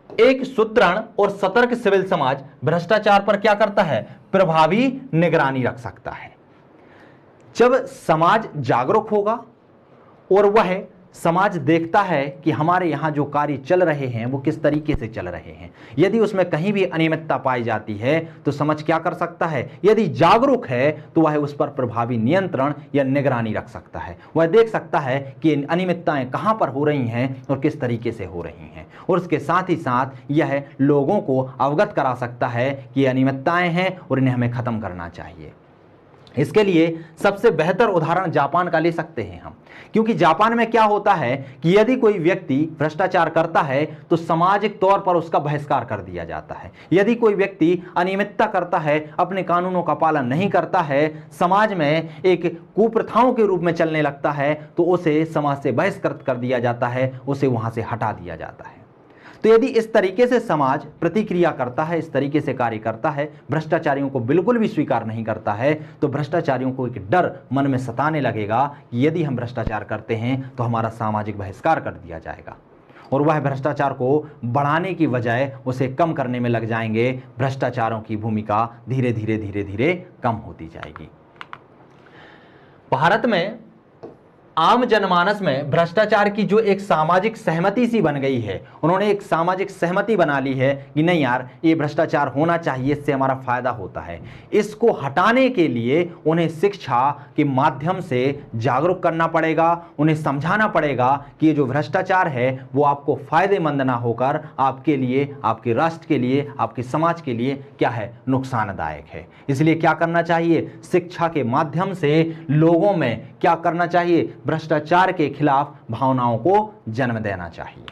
एक सुदृढ़ और सतर्क सिविल समाज भ्रष्टाचार पर क्या करता है, प्रभावी निगरानी रख सकता है। जब समाज जागरूक होगा और वह समाज देखता है कि हमारे यहाँ जो कार्य चल रहे हैं वो किस तरीके से चल रहे हैं, यदि उसमें कहीं भी अनियमितता पाई जाती है तो समाज क्या कर सकता है, यदि जागरूक है तो वह उस पर प्रभावी नियंत्रण या निगरानी रख सकता है। वह देख सकता है कि अनियमितताएं कहां पर हो रही हैं और किस तरीके से हो रही हैं, और उसके साथ ही साथ यह लोगों को अवगत करा सकता है कि अनियमितताएं हैं और इन्हें हमें खत्म करना चाहिए। इसके लिए सबसे बेहतर उदाहरण जापान का ले सकते हैं हम, क्योंकि जापान में क्या होता है कि यदि कोई व्यक्ति भ्रष्टाचार करता है तो सामाजिक तौर पर उसका बहिष्कार कर दिया जाता है। यदि कोई व्यक्ति अनियमितता करता है, अपने कानूनों का पालन नहीं करता है, समाज में एक कुप्रथाओं के रूप में चलने लगता है, तो उसे समाज से बहिष्कृत कर दिया जाता है, उसे वहां से हटा दिया जाता है। तो यदि इस तरीके से समाज प्रतिक्रिया करता है, इस तरीके से कार्य करता है, भ्रष्टाचारियों को बिल्कुल भी स्वीकार नहीं करता है, तो भ्रष्टाचारियों को एक डर मन में सताने लगेगा कि यदि हम भ्रष्टाचार करते हैं तो हमारा सामाजिक बहिष्कार कर दिया जाएगा। और वह भ्रष्टाचार को बढ़ाने की बजाय उसे कम करने में लग जाएंगे। भ्रष्टाचारों की भूमिका धीरे धीरे धीरे धीरे कम होती जाएगी। भारत में आम जनमानस में भ्रष्टाचार की जो एक सामाजिक सहमति सी बन गई है, उन्होंने एक सामाजिक सहमति बना ली है कि नहीं यार, ये भ्रष्टाचार होना चाहिए, इससे हमारा फायदा होता है। इसको हटाने के लिए उन्हें शिक्षा के माध्यम से जागरूक करना पड़ेगा, उन्हें समझाना पड़ेगा कि ये जो भ्रष्टाचार है वो आपको फायदेमंद ना होकर आपके लिए, आपके राष्ट्र के लिए, आपके समाज के लिए क्या है, नुकसानदायक है। इसलिए क्या करना चाहिए, शिक्षा के माध्यम से लोगों में क्या करना चाहिए, भ्रष्टाचार के खिलाफ भावनाओं को जन्म देना चाहिए।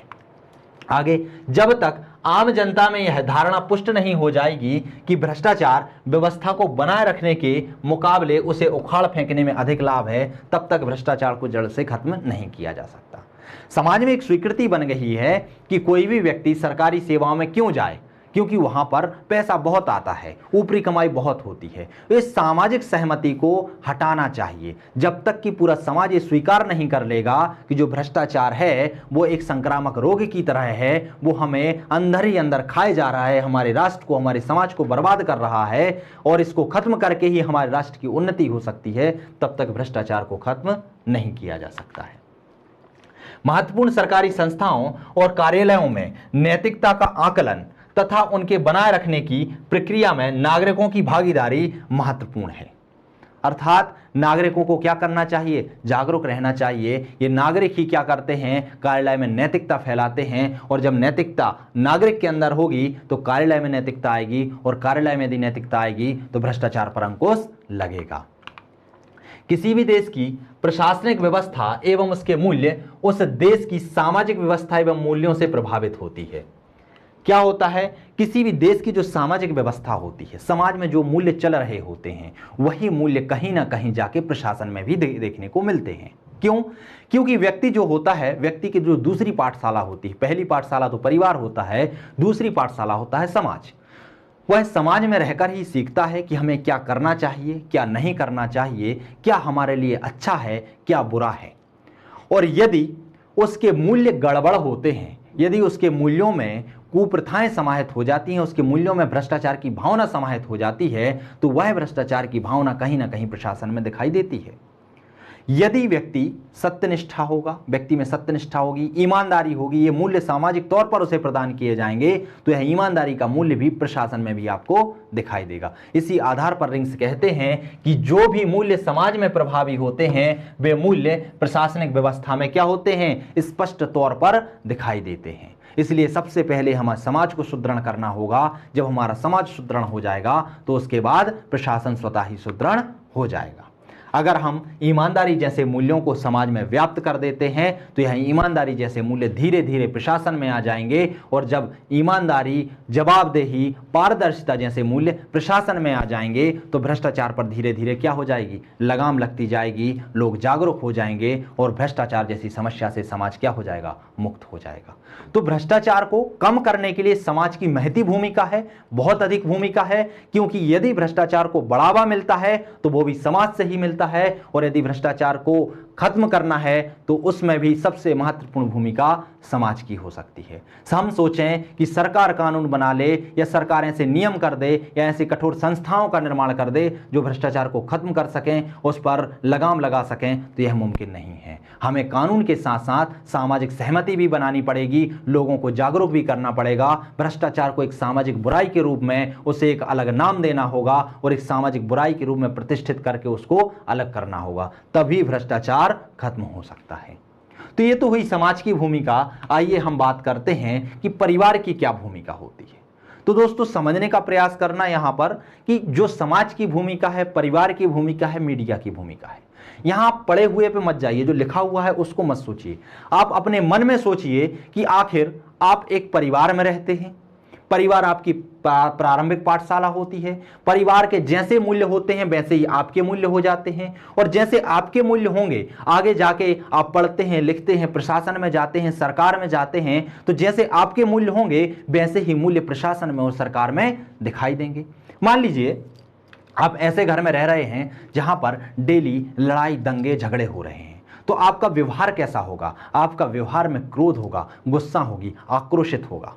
आगे, जब तक आम जनता में यह धारणा पुष्ट नहीं हो जाएगी कि भ्रष्टाचार व्यवस्था को बनाए रखने के मुकाबले उसे उखाड़ फेंकने में अधिक लाभ है, तब तक भ्रष्टाचार को जड़ से खत्म नहीं किया जा सकता। समाज में एक स्वीकृति बन गई है कि कोई भी व्यक्ति सरकारी सेवाओं में क्यों जाए, क्योंकि वहां पर पैसा बहुत आता है, ऊपरी कमाई बहुत होती है। इस सामाजिक सहमति को हटाना चाहिए। जब तक कि पूरा समाज ये स्वीकार नहीं कर लेगा कि जो भ्रष्टाचार है वो एक संक्रामक रोग की तरह है, वो हमें अंदर ही अंदर खाए जा रहा है, हमारे राष्ट्र को, हमारे समाज को बर्बाद कर रहा है और इसको खत्म करके ही हमारे राष्ट्र की उन्नति हो सकती है, तब तक भ्रष्टाचार को खत्म नहीं किया जा सकता है। महत्वपूर्ण सरकारी संस्थाओं और कार्यालयों में नैतिकता का आकलन तथा उनके बनाए रखने की प्रक्रिया में नागरिकों की भागीदारी महत्वपूर्ण है। अर्थात नागरिकों को क्या करना चाहिए, जागरूक रहना चाहिए। ये नागरिक ही क्या करते हैं, कार्यालय में नैतिकता फैलाते हैं, और जब नैतिकता नागरिक के अंदर होगी तो कार्यालय में नैतिकता आएगी, और कार्यालय में यदि नैतिकता आएगी तो भ्रष्टाचार पर अंकुश लगेगा। किसी भी देश की प्रशासनिक व्यवस्था एवं उसके मूल्य उस देश की सामाजिक व्यवस्था एवं मूल्यों से प्रभावित होती है। क्या होता है, किसी भी देश की जो सामाजिक व्यवस्था होती है, समाज में जो मूल्य चल रहे होते हैं, वही मूल्य कहीं ना कहीं जाके प्रशासन में भी देखने को मिलते हैं। क्यों? क्योंकि व्यक्ति जो होता है, व्यक्ति की जो दूसरी पाठशाला होती है, पहली पाठशाला तो परिवार होता है, दूसरी पाठशाला होता है समाज। वह समाज में रहकर ही सीखता है कि हमें क्या करना चाहिए, क्या नहीं करना चाहिए, क्या हमारे लिए अच्छा है, क्या बुरा है। और यदि उसके मूल्य गड़बड़ होते हैं, यदि उसके मूल्यों में कुप्रथाएं समाहित हो जाती हैं, उसके मूल्यों में भ्रष्टाचार की भावना समाहित हो जाती है, तो वह भ्रष्टाचार की भावना कहीं ना कहीं प्रशासन में दिखाई देती है। यदि व्यक्ति सत्यनिष्ठा होगा, व्यक्ति में सत्यनिष्ठा होगी, ईमानदारी होगी, ये मूल्य सामाजिक तौर पर उसे प्रदान किए जाएंगे, तो यह ईमानदारी का मूल्य भी प्रशासन में भी आपको दिखाई देगा। इसी आधार पर रिंग्स कहते हैं कि जो भी मूल्य समाज में प्रभावी होते हैं, वे मूल्य प्रशासनिक व्यवस्था में क्या होते हैं, स्पष्ट तौर पर दिखाई देते हैं। इसलिए सबसे पहले हमारे समाज को सुदृढ़ करना होगा। जब हमारा समाज सुदृढ़ हो जाएगा तो उसके बाद प्रशासन स्वतः ही सुदृढ़ हो जाएगा। अगर हम ईमानदारी जैसे मूल्यों को समाज में व्याप्त कर देते हैं तो यह ईमानदारी जैसे मूल्य धीरे धीरे प्रशासन में आ जाएंगे, और जब ईमानदारी, जवाबदेही, पारदर्शिता जैसे मूल्य प्रशासन में आ जाएंगे तो भ्रष्टाचार पर धीरे धीरे क्या हो जाएगी, लगाम लगती जाएगी, लोग जागरूक हो जाएंगे और भ्रष्टाचार जैसी समस्या से समाज क्या हो जाएगा, मुक्त हो जाएगा। तो भ्रष्टाचार को कम करने के लिए समाज की महती भूमिका है, बहुत अधिक भूमिका है, क्योंकि यदि भ्रष्टाचार को बढ़ावा मिलता है तो वो भी समाज से ही मिलता है, और यदि भ्रष्टाचार को खत्म करना है तो उसमें भी सबसे महत्वपूर्ण भूमिका समाज की हो सकती है। हम सोचें कि सरकार कानून बना ले या सरकार ऐसे नियम कर दे या ऐसे कठोर संस्थाओं का निर्माण कर दे जो भ्रष्टाचार को खत्म कर सकें, उस पर लगाम लगा सकें, तो यह मुमकिन नहीं है। हमें कानून के साथ साथ सामाजिक सहमति भी बनानी पड़ेगी, लोगों को जागरूक भी करना पड़ेगा। भ्रष्टाचार को एक सामाजिक बुराई के रूप में उसे एक अलग नाम देना होगा और एक सामाजिक बुराई के रूप में प्रतिष्ठित करके उसको अलग करना होगा, तभी भ्रष्टाचार खत्म हो सकता है। तो ये तो हुई समाज की भूमिका। आइए हम बात करते हैं कि परिवार की क्या भूमिका होती है। तो दोस्तों, समझने का प्रयास करना यहां पर कि जो समाज की भूमिका है, परिवार की भूमिका है, मीडिया की भूमिका है। यहां आप पढ़े हुए पे मत जाइए, जो लिखा हुआ है उसको मत सोचिए। आप अपने मन में सोचिए कि आखिर आप एक परिवार में रहते हैं, परिवार आपकी प्रारंभिक पाठशाला होती है, परिवार के जैसे मूल्य होते हैं वैसे ही आपके मूल्य हो जाते हैं, और जैसे आपके मूल्य होंगे आगे जाके आप पढ़ते हैं, लिखते हैं, प्रशासन में जाते हैं, सरकार में जाते हैं, तो जैसे आपके मूल्य होंगे वैसे ही मूल्य प्रशासन में और सरकार में दिखाई देंगे। मान लीजिए आप ऐसे घर में रह रहे हैं जहां पर डेली लड़ाई, दंगे, झगड़े हो रहे हैं, तो आपका व्यवहार कैसा होगा? आपका व्यवहार में क्रोध होगा, गुस्सा होगी, आक्रोशित होगा।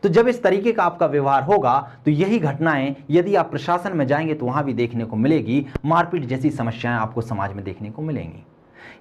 तो जब इस तरीके का आपका व्यवहार होगा तो यही घटनाएं यदि आप प्रशासन में जाएंगे तो वहां भी देखने को मिलेगी। मारपीट जैसी समस्याएं आपको समाज में देखने को मिलेंगी।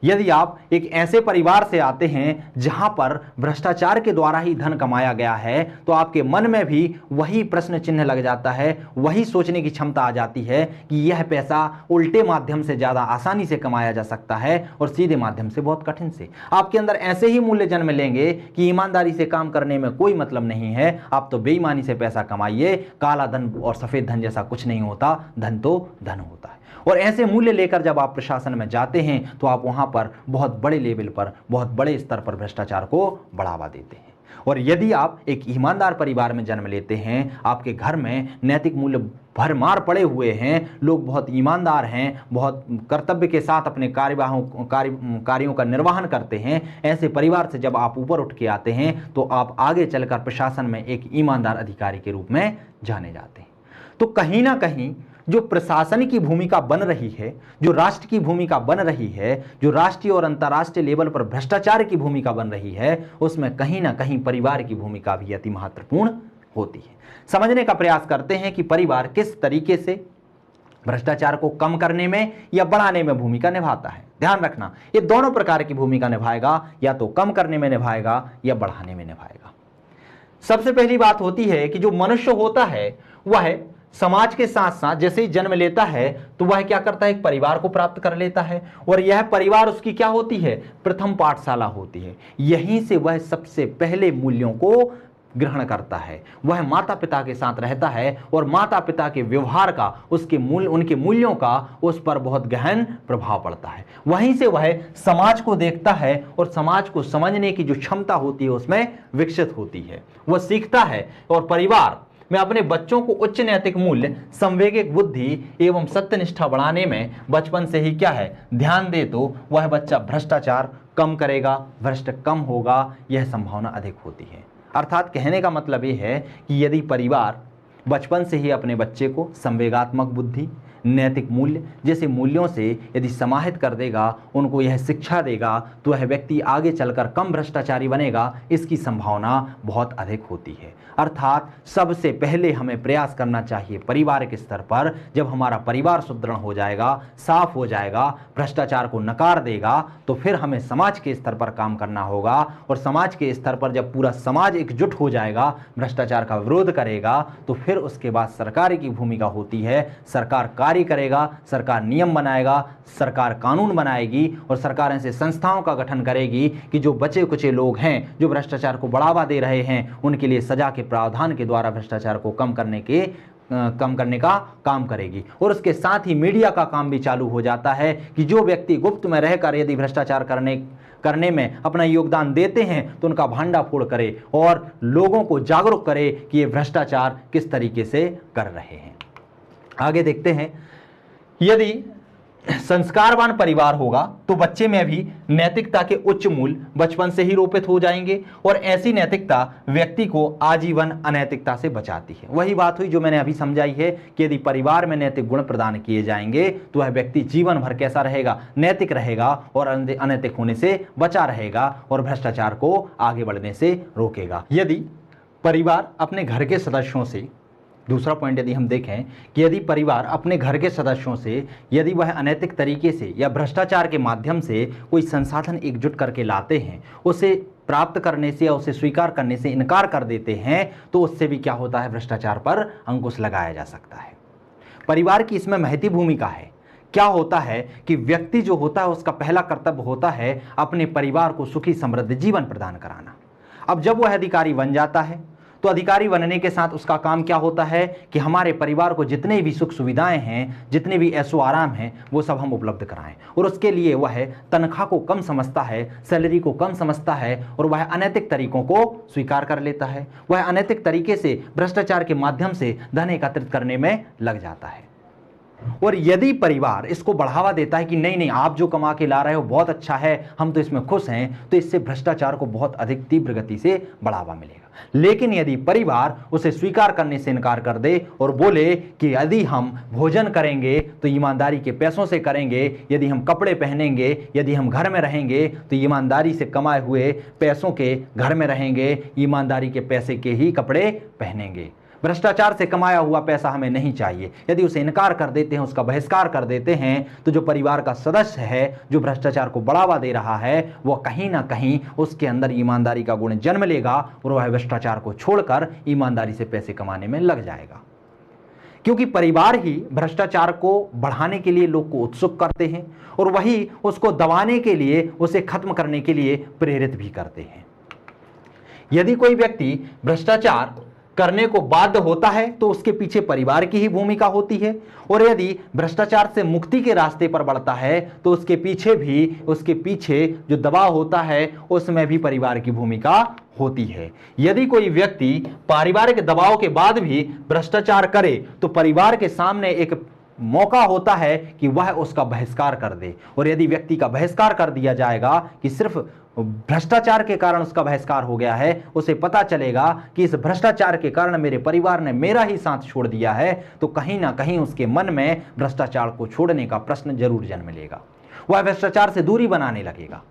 यदि आप एक ऐसे परिवार से आते हैं जहां पर भ्रष्टाचार के द्वारा ही धन कमाया गया है, तो आपके मन में भी वही प्रश्न चिन्ह लग जाता है, वही सोचने की क्षमता आ जाती है कि यह पैसा उल्टे माध्यम से ज्यादा आसानी से कमाया जा सकता है और सीधे माध्यम से बहुत कठिन से। आपके अंदर ऐसे ही मूल्य जन्म लेंगे कि ईमानदारी से काम करने में कोई मतलब नहीं है, आप तो बेईमानी से पैसा कमाइए, काला धन और सफेद धन जैसा कुछ नहीं होता, धन तो धन होता है। और ऐसे मूल्य लेकर जब आप प्रशासन में जाते हैं तो आप वहां पर बहुत बड़े लेवल पर, बहुत बड़े स्तर पर भ्रष्टाचार को बढ़ावा देते हैं। और यदि आप एक ईमानदार परिवार में जन्म लेते हैं, आपके घर में नैतिक मूल्य भरमार पड़े हुए हैं, लोग बहुत ईमानदार हैं, बहुत कर्तव्य के साथ अपने कार्यों का निर्वहन करते हैं, ऐसे परिवार से जब आप ऊपर उठ के आते हैं तो आप आगे चलकर प्रशासन में एक ईमानदार अधिकारी के रूप में जाने जाते हैं। तो कहीं ना कहीं जो प्रशासन की भूमिका बन रही है, जो राष्ट्र की भूमिका बन रही है, जो राष्ट्रीय और अंतर्राष्ट्रीय लेवल पर भ्रष्टाचार की भूमिका बन रही है, उसमें कहीं ना कहीं परिवार की भूमिका भी अति महत्वपूर्ण होती है। समझने का प्रयास करते हैं कि परिवार किस तरीके से भ्रष्टाचार को कम करने में या बढ़ाने में भूमिका निभाता है। ध्यान रखना, ये दोनों प्रकार की भूमिका निभाएगा, या तो कम करने में निभाएगा या बढ़ाने में निभाएगा। सबसे पहली बात होती है कि जो मनुष्य होता है वह समाज के साथ साथ जैसे ही जन्म लेता है तो वह क्या करता है, एक परिवार को प्राप्त कर लेता है, और यह परिवार उसकी क्या होती है, प्रथम पाठशाला होती है। यहीं से वह सबसे पहले मूल्यों को ग्रहण करता है। वह माता पिता के साथ रहता है और माता पिता के व्यवहार का, उनके मूल्यों का उस पर बहुत गहन प्रभाव पड़ता है। वहीं से वह समाज को देखता है और समाज को समझने की जो क्षमता होती है उसमें विकसित होती है, वह सीखता है। और परिवार में अपने बच्चों को उच्च नैतिक मूल्य, संवेगिक बुद्धि एवं सत्यनिष्ठा बढ़ाने में बचपन से ही क्या है, ध्यान दे तो वह बच्चा भ्रष्टाचार कम करेगा, भ्रष्ट कम होगा, यह संभावना अधिक होती है। अर्थात कहने का मतलब यह है कि यदि परिवार बचपन से ही अपने बच्चे को संवेगात्मक बुद्धि, नैतिक मूल्य जैसे मूल्यों से यदि समाहित कर देगा, उनको यह शिक्षा देगा, तो वह व्यक्ति आगे चलकर कम भ्रष्टाचारी बनेगा, इसकी संभावना बहुत अधिक होती है। अर्थात सबसे पहले हमें प्रयास करना चाहिए परिवार के स्तर पर। जब हमारा परिवार सुदृढ़ हो जाएगा, साफ हो जाएगा, भ्रष्टाचार को नकार देगा, तो फिर हमें समाज के स्तर पर काम करना होगा। और समाज के स्तर पर जब पूरा समाज एकजुट हो जाएगा, भ्रष्टाचार का विरोध करेगा, तो फिर उसके बाद सरकार की भूमिका होती है। सरकार कार्य करेगा, सरकार नियम बनाएगा, सरकार कानून बनाएगी और सरकार ऐसे संस्थाओं का गठन करेगी कि जो बचे कुचे लोग हैं, जो भ्रष्टाचार को बढ़ावा दे रहे हैं, उनके लिए सजा के प्रावधान के द्वारा भ्रष्टाचार को कम करने का काम करेगी। और उसके साथ ही मीडिया का काम भी चालू हो जाता है कि जो व्यक्ति गुप्त में रहकर यदि भ्रष्टाचार करने में अपना योगदान देते हैं तो उनका भांडाफोड़ करे और लोगों को जागरूक करे कि ये भ्रष्टाचार किस तरीके से कर रहे हैं। आगे देखते हैं, यदि संस्कारवान परिवार होगा तो बच्चे में भी नैतिकता के उच्च मूल्य बचपन से ही रोपित हो जाएंगे और ऐसी नैतिकता व्यक्ति को आजीवन अनैतिकता से बचाती है। वही बात हुई जो मैंने अभी समझाई है कि यदि परिवार में नैतिक गुण प्रदान किए जाएंगे तो वह व्यक्ति जीवन भर कैसा रहेगा, नैतिक रहेगा और अनैतिक होने से बचा रहेगा और भ्रष्टाचार को आगे बढ़ने से रोकेगा। यदि परिवार अपने घर के सदस्यों से, दूसरा पॉइंट यदि हम देखें कि यदि परिवार अपने घर के सदस्यों से यदि वह अनैतिक तरीके से या भ्रष्टाचार के माध्यम से कोई संसाधन एकजुट करके लाते हैं, उसे प्राप्त करने से या उसे स्वीकार करने से इनकार कर देते हैं, तो उससे भी क्या होता है, भ्रष्टाचार पर अंकुश लगाया जा सकता है। परिवार की इसमें महती भूमिका है। क्या होता है कि व्यक्ति जो होता है उसका पहला कर्तव्य होता है अपने परिवार को सुखी समृद्ध जीवन प्रदान कराना। अब जब वह अधिकारी बन जाता है तो अधिकारी बनने के साथ उसका काम क्या होता है कि हमारे परिवार को जितने भी सुख सुविधाएं हैं, जितने भी ऐशो आराम हैं, वो सब हम उपलब्ध कराएं। और उसके लिए वह तनख्वाह को कम समझता है, सैलरी को कम समझता है और वह अनैतिक तरीकों को स्वीकार कर लेता है। वह अनैतिक तरीके से भ्रष्टाचार के माध्यम से धन एकत्रित करने में लग जाता है। और यदि परिवार इसको बढ़ावा देता है कि नहीं नहीं, आप जो कमा के ला रहे हो बहुत अच्छा है, हम तो इसमें खुश हैं, तो इससे भ्रष्टाचार को बहुत अधिक तीव्र गति से बढ़ावा मिलेगा। लेकिन यदि परिवार उसे स्वीकार करने से इनकार कर दे और बोले कि यदि हम भोजन करेंगे तो ईमानदारी के पैसों से करेंगे, यदि हम कपड़े पहनेंगे, यदि हम घर में रहेंगे तो ईमानदारी से कमाए हुए पैसों के घर में रहेंगे, ईमानदारी के पैसे के ही कपड़े पहनेंगे, भ्रष्टाचार से कमाया हुआ पैसा हमें नहीं चाहिए, यदि उसे इनकार कर देते हैं, उसका बहिष्कार कर देते हैं, तो जो परिवार का सदस्य है जो भ्रष्टाचार को बढ़ावा दे रहा है, वह कहीं ना कहीं उसके अंदर ईमानदारी का गुण जन्म लेगा और वह भ्रष्टाचार को छोड़कर ईमानदारी से पैसे कमाने में लग जाएगा। क्योंकि परिवार ही भ्रष्टाचार को बढ़ाने के लिए लोग को उत्सुक करते हैं और वही उसको दबाने के लिए, उसे खत्म करने के लिए प्रेरित भी करते हैं। यदि कोई व्यक्ति भ्रष्टाचार करने को बाध्य होता है तो उसके पीछे परिवार की ही भूमिका होती है, और यदि भ्रष्टाचार से मुक्ति के रास्ते पर बढ़ता है तो उसके पीछे जो दबाव होता है उसमें भी परिवार की भूमिका होती है। यदि कोई व्यक्ति पारिवारिक दबाव के बाद भी भ्रष्टाचार करे तो परिवार के सामने एक मौका होता है कि वह उसका बहिष्कार कर दे, और यदि व्यक्ति का बहिष्कार कर दिया जाएगा कि सिर्फ भ्रष्टाचार के कारण उसका बहिष्कार हो गया है, उसे पता चलेगा कि इस भ्रष्टाचार के कारण मेरे परिवार ने मेरा ही साथ छोड़ दिया है, तो कहीं ना कहीं उसके मन में भ्रष्टाचार को छोड़ने का प्रश्न जरूर जन्म लेगा, वह भ्रष्टाचार से दूरी बनाने लगेगा।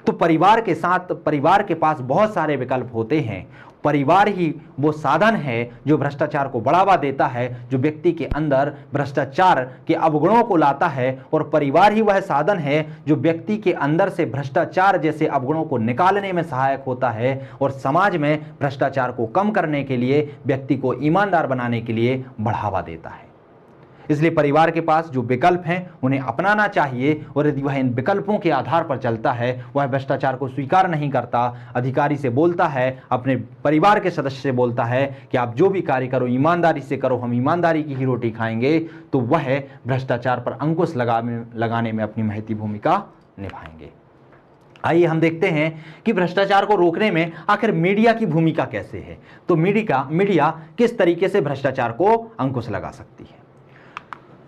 तो परिवार के साथ, परिवार के पास बहुत सारे विकल्प होते हैं। परिवार ही वो साधन है जो भ्रष्टाचार को बढ़ावा देता है, जो व्यक्ति के अंदर भ्रष्टाचार के अवगुणों को लाता है, और परिवार ही वह साधन है जो व्यक्ति के अंदर से भ्रष्टाचार जैसे अवगुणों को निकालने में सहायक होता है और समाज में भ्रष्टाचार को कम करने के लिए, व्यक्ति को ईमानदार बनाने के लिए बढ़ावा देता है। इसलिए परिवार के पास जो विकल्प हैं उन्हें अपनाना चाहिए, और यदि वह इन विकल्पों के आधार पर चलता है, वह भ्रष्टाचार को स्वीकार नहीं करता, अधिकारी से बोलता है, अपने परिवार के सदस्य से बोलता है कि आप जो भी कार्य करो ईमानदारी से करो, हम ईमानदारी की ही रोटी खाएंगे, तो वह भ्रष्टाचार पर अंकुश लगाने में अपनी महती भूमिका निभाएंगे। आइए हम देखते हैं कि भ्रष्टाचार को रोकने में आखिर मीडिया की भूमिका कैसे है। तो मीडिया किस तरीके से भ्रष्टाचार को अंकुश लगा सकती है।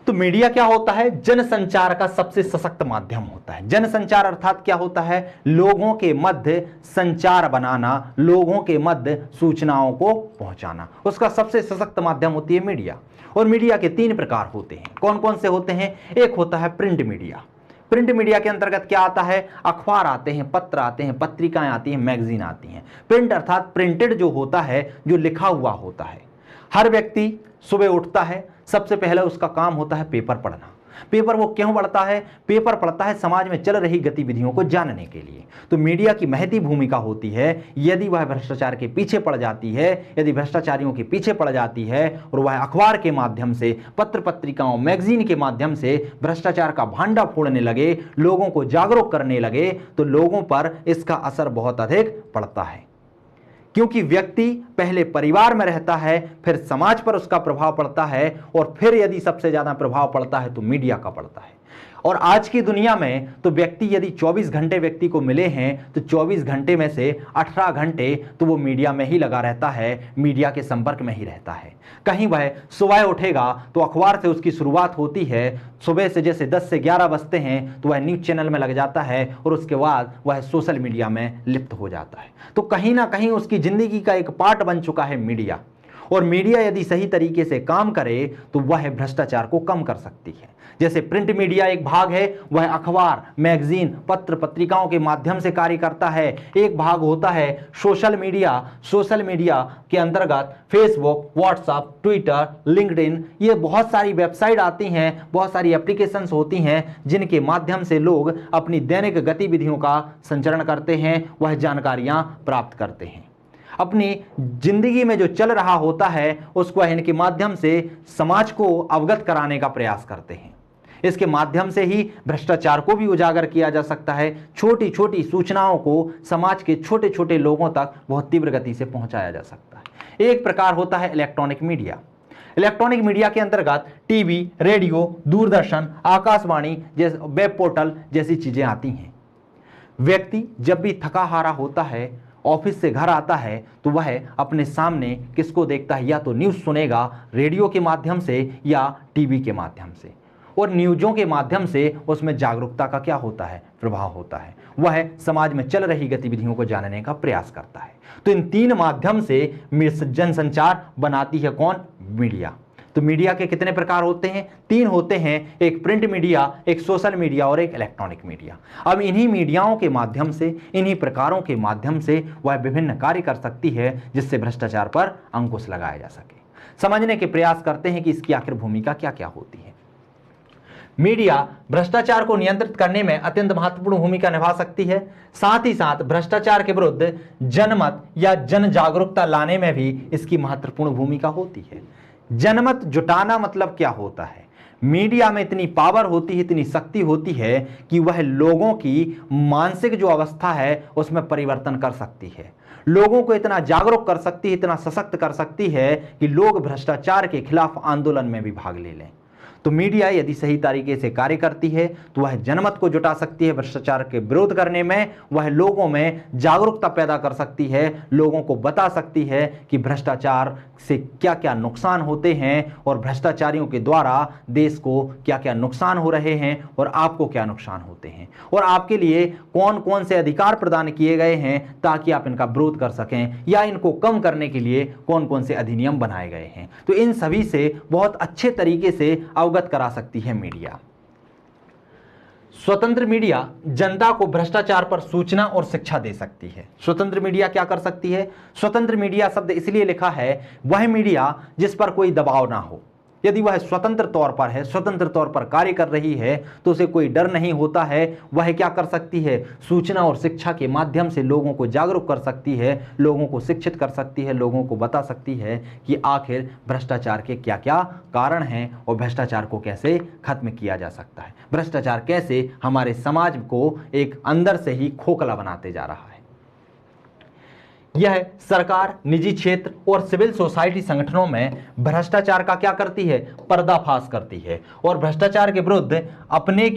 तो मीडिया क्या होता है? जनसंचार का सबसे सशक्त माध्यम होता है। जनसंचार अर्थात क्या होता है? लोगों के मध्य संचार बनाना, लोगों के मध्य सूचनाओं को पहुंचाना, उसका सबसे सशक्त माध्यम होती है मीडिया। और मीडिया के 3 प्रकार होते हैं। कौन कौन से होते हैं? एक होता है प्रिंट मीडिया। प्रिंट मीडिया के अंतर्गत क्या आता है? अखबार आते हैं, पत्र आते हैं, पत्रिकाएं आती हैं, मैगजीन आती हैं। प्रिंट अर्थात प्रिंटेड जो होता है, जो लिखा हुआ होता है। हर व्यक्ति सुबह उठता है, सबसे पहले उसका काम होता है पेपर पढ़ना। पेपर वो क्यों पढ़ता है? पेपर पढ़ता है समाज में चल रही गतिविधियों को जानने के लिए। तो मीडिया की महती भूमिका होती है, यदि वह भ्रष्टाचार के पीछे पड़ जाती है, यदि भ्रष्टाचारियों के पीछे पड़ जाती है और वह अखबार के माध्यम से, पत्र पत्रिकाओं, मैगजीन के माध्यम से भ्रष्टाचार का भांडा फोड़ने लगे, लोगों को जागरूक करने लगे, तो लोगों पर इसका असर बहुत अधिक पड़ता है। क्योंकि व्यक्ति पहले परिवार में रहता है, फिर समाज पर उसका प्रभाव पड़ता है, और फिर यदि सबसे ज्यादा प्रभाव पड़ता है तो मीडिया का पड़ता है। और आज की दुनिया में तो व्यक्ति यदि 24 घंटे व्यक्ति को मिले हैं तो 24 घंटे में से 18 घंटे तो वो मीडिया में ही लगा रहता है, मीडिया के संपर्क में ही रहता है। कहीं वह सुबह उठेगा तो अखबार से उसकी शुरुआत होती है, सुबह से जैसे 10 से 11 बजते हैं तो वह न्यूज चैनल में लग जाता है, और उसके बाद वह सोशल मीडिया में लिप्त हो जाता है। तो कहीं ना कहीं उसकी जिंदगी का एक पार्ट बन चुका है मीडिया। और मीडिया यदि सही तरीके से काम करे तो वह भ्रष्टाचार को कम कर सकती है। जैसे प्रिंट मीडिया एक भाग है, वह अखबार, मैगजीन, पत्र पत्रिकाओं के माध्यम से कार्य करता है। एक भाग होता है सोशल मीडिया। सोशल मीडिया के अंतर्गत फेसबुक, व्हाट्सएप, ट्विटर, लिंक्डइन, ये बहुत सारी वेबसाइट आती हैं, बहुत सारी एप्लीकेशंस होती हैं, जिनके माध्यम से लोग अपनी दैनिक गतिविधियों का संचरण करते हैं, वह जानकारियां प्राप्त करते हैं। अपनी जिंदगी में जो चल रहा होता है उसको इनके माध्यम से समाज को अवगत कराने का प्रयास करते हैं। इसके माध्यम से ही भ्रष्टाचार को भी उजागर किया जा सकता है। छोटी छोटी सूचनाओं को समाज के छोटे छोटे लोगों तक बहुत तीव्र गति से पहुंचाया जा सकता है। एक प्रकार होता है इलेक्ट्रॉनिक मीडिया। इलेक्ट्रॉनिक मीडिया के अंतर्गत टीवी, रेडियो, दूरदर्शन, आकाशवाणी जैसे वेब पोर्टल जैसी चीजें आती हैं। व्यक्ति जब भी थका हारा होता है ऑफिस से घर आता है तो वह अपने सामने किसको देखता है, या तो न्यूज़ सुनेगा रेडियो के माध्यम से या टीवी के माध्यम से, और न्यूज़ों के माध्यम से उसमें जागरूकता का क्या होता है, प्रभाव होता है। वह समाज में चल रही गतिविधियों को जानने का प्रयास करता है। तो इन तीन माध्यम से जनसंचार बनाती है कौन, मीडिया। तो मीडिया के कितने प्रकार होते हैं, तीन होते हैं, एक प्रिंट मीडिया, एक सोशल मीडिया और एक इलेक्ट्रॉनिक मीडिया। अब इन्हीं मीडियाओं के माध्यम से, इन्हीं प्रकारों के माध्यम से वह विभिन्न कार्य कर सकती है जिससे भ्रष्टाचार पर अंकुश लगाया जा सके। समझने के प्रयास करते हैं कि इसकी आखिर भूमिका क्या क्या होती है। मीडिया भ्रष्टाचार को नियंत्रित करने में अत्यंत महत्वपूर्ण भूमिका निभा सकती है। साथ ही साथ भ्रष्टाचार के विरुद्ध जनमत या जन जागरूकता लाने में भी इसकी महत्वपूर्ण भूमिका होती है। जनमत जुटाना मतलब क्या होता है, मीडिया में इतनी पावर होती है, इतनी शक्ति होती है कि वह लोगों की मानसिक जो अवस्था है उसमें परिवर्तन कर सकती है, लोगों को इतना जागरूक कर सकती है, इतना सशक्त कर सकती है कि लोग भ्रष्टाचार के खिलाफ आंदोलन में भी भाग ले लें। तो मीडिया यदि सही तरीके से कार्य करती है तो वह जनमत को जुटा सकती है भ्रष्टाचार के विरोध करने में, वह लोगों में जागरूकता पैदा कर सकती है, लोगों को बता सकती है कि भ्रष्टाचार से क्या क्या नुकसान होते हैं और भ्रष्टाचारियों के द्वारा देश को क्या क्या नुकसान हो रहे हैं और आपको क्या नुकसान होते हैं, और आपके लिए कौन कौन से अधिकार प्रदान किए गए हैं ताकि आप इनका विरोध कर सकें, या इनको कम करने के लिए कौन कौन से अधिनियम बनाए गए हैं। तो इन सभी से बहुत अच्छे तरीके से अवगत करा सकती है मीडिया। स्वतंत्र मीडिया जनता को भ्रष्टाचार पर सूचना और शिक्षा दे सकती है। स्वतंत्र मीडिया क्या कर सकती है, स्वतंत्र मीडिया शब्द इसलिए लिखा है, वह मीडिया जिस पर कोई दबाव ना हो। यदि वह स्वतंत्र तौर पर है, स्वतंत्र तौर पर कार्य कर रही है तो उसे कोई डर नहीं होता है। वह क्या कर सकती है, सूचना और शिक्षा के माध्यम से लोगों को जागरूक कर सकती है, लोगों को शिक्षित कर सकती है, लोगों को बता सकती है कि आखिर भ्रष्टाचार के क्या क्या कारण हैं और भ्रष्टाचार को कैसे खत्म किया जा सकता है, भ्रष्टाचार कैसे हमारे समाज को एक अंदर से ही खोखला बनाते जा रहा है। यह सरकार, निजी क्षेत्र और सिविल सोसाइटी संगठनों में भ्रष्टाचार का क्या करती है, पर्दाफाश करती है, और भ्रष्टाचार के विरुद्ध अपने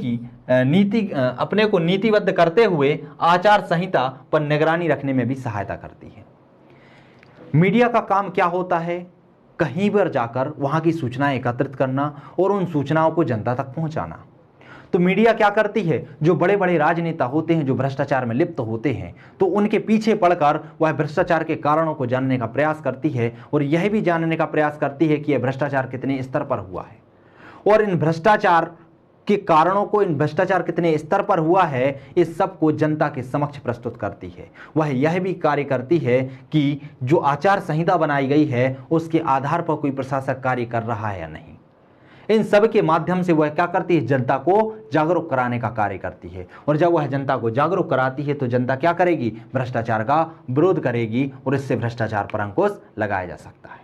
को नीतिबद्ध करते हुए आचार संहिता पर निगरानी रखने में भी सहायता करती है। मीडिया का काम क्या होता है, कहीं पर जाकर वहां की सूचनाएं एकत्रित करना और उन सूचनाओं को जनता तक पहुंचाना। तो मीडिया क्या करती है, जो बड़े बड़े राजनेता होते हैं, जो भ्रष्टाचार में लिप्त होते हैं, तो उनके पीछे पड़कर वह भ्रष्टाचार के कारणों को जानने का प्रयास करती है और यह भी जानने का प्रयास करती है कि यह भ्रष्टाचार कितने स्तर पर हुआ है, और इन भ्रष्टाचार के कारणों को, इन भ्रष्टाचार कितने स्तर पर हुआ है, इस सब को जनता के समक्ष प्रस्तुत करती है। वह यह भी कार्य करती है कि जो आचार संहिता बनाई गई है उसके आधार पर कोई प्रशासक कार्य कर रहा है या नहीं। इन सब के माध्यम से वह क्या करती है, जनता को जागरूक कराने का कार्य करती है, और जब वह जनता को जागरूक कराती है तो जनता क्या करेगी, भ्रष्टाचार का विरोध करेगी और इससे भ्रष्टाचार पर अंकुश लगाया जा सकता है।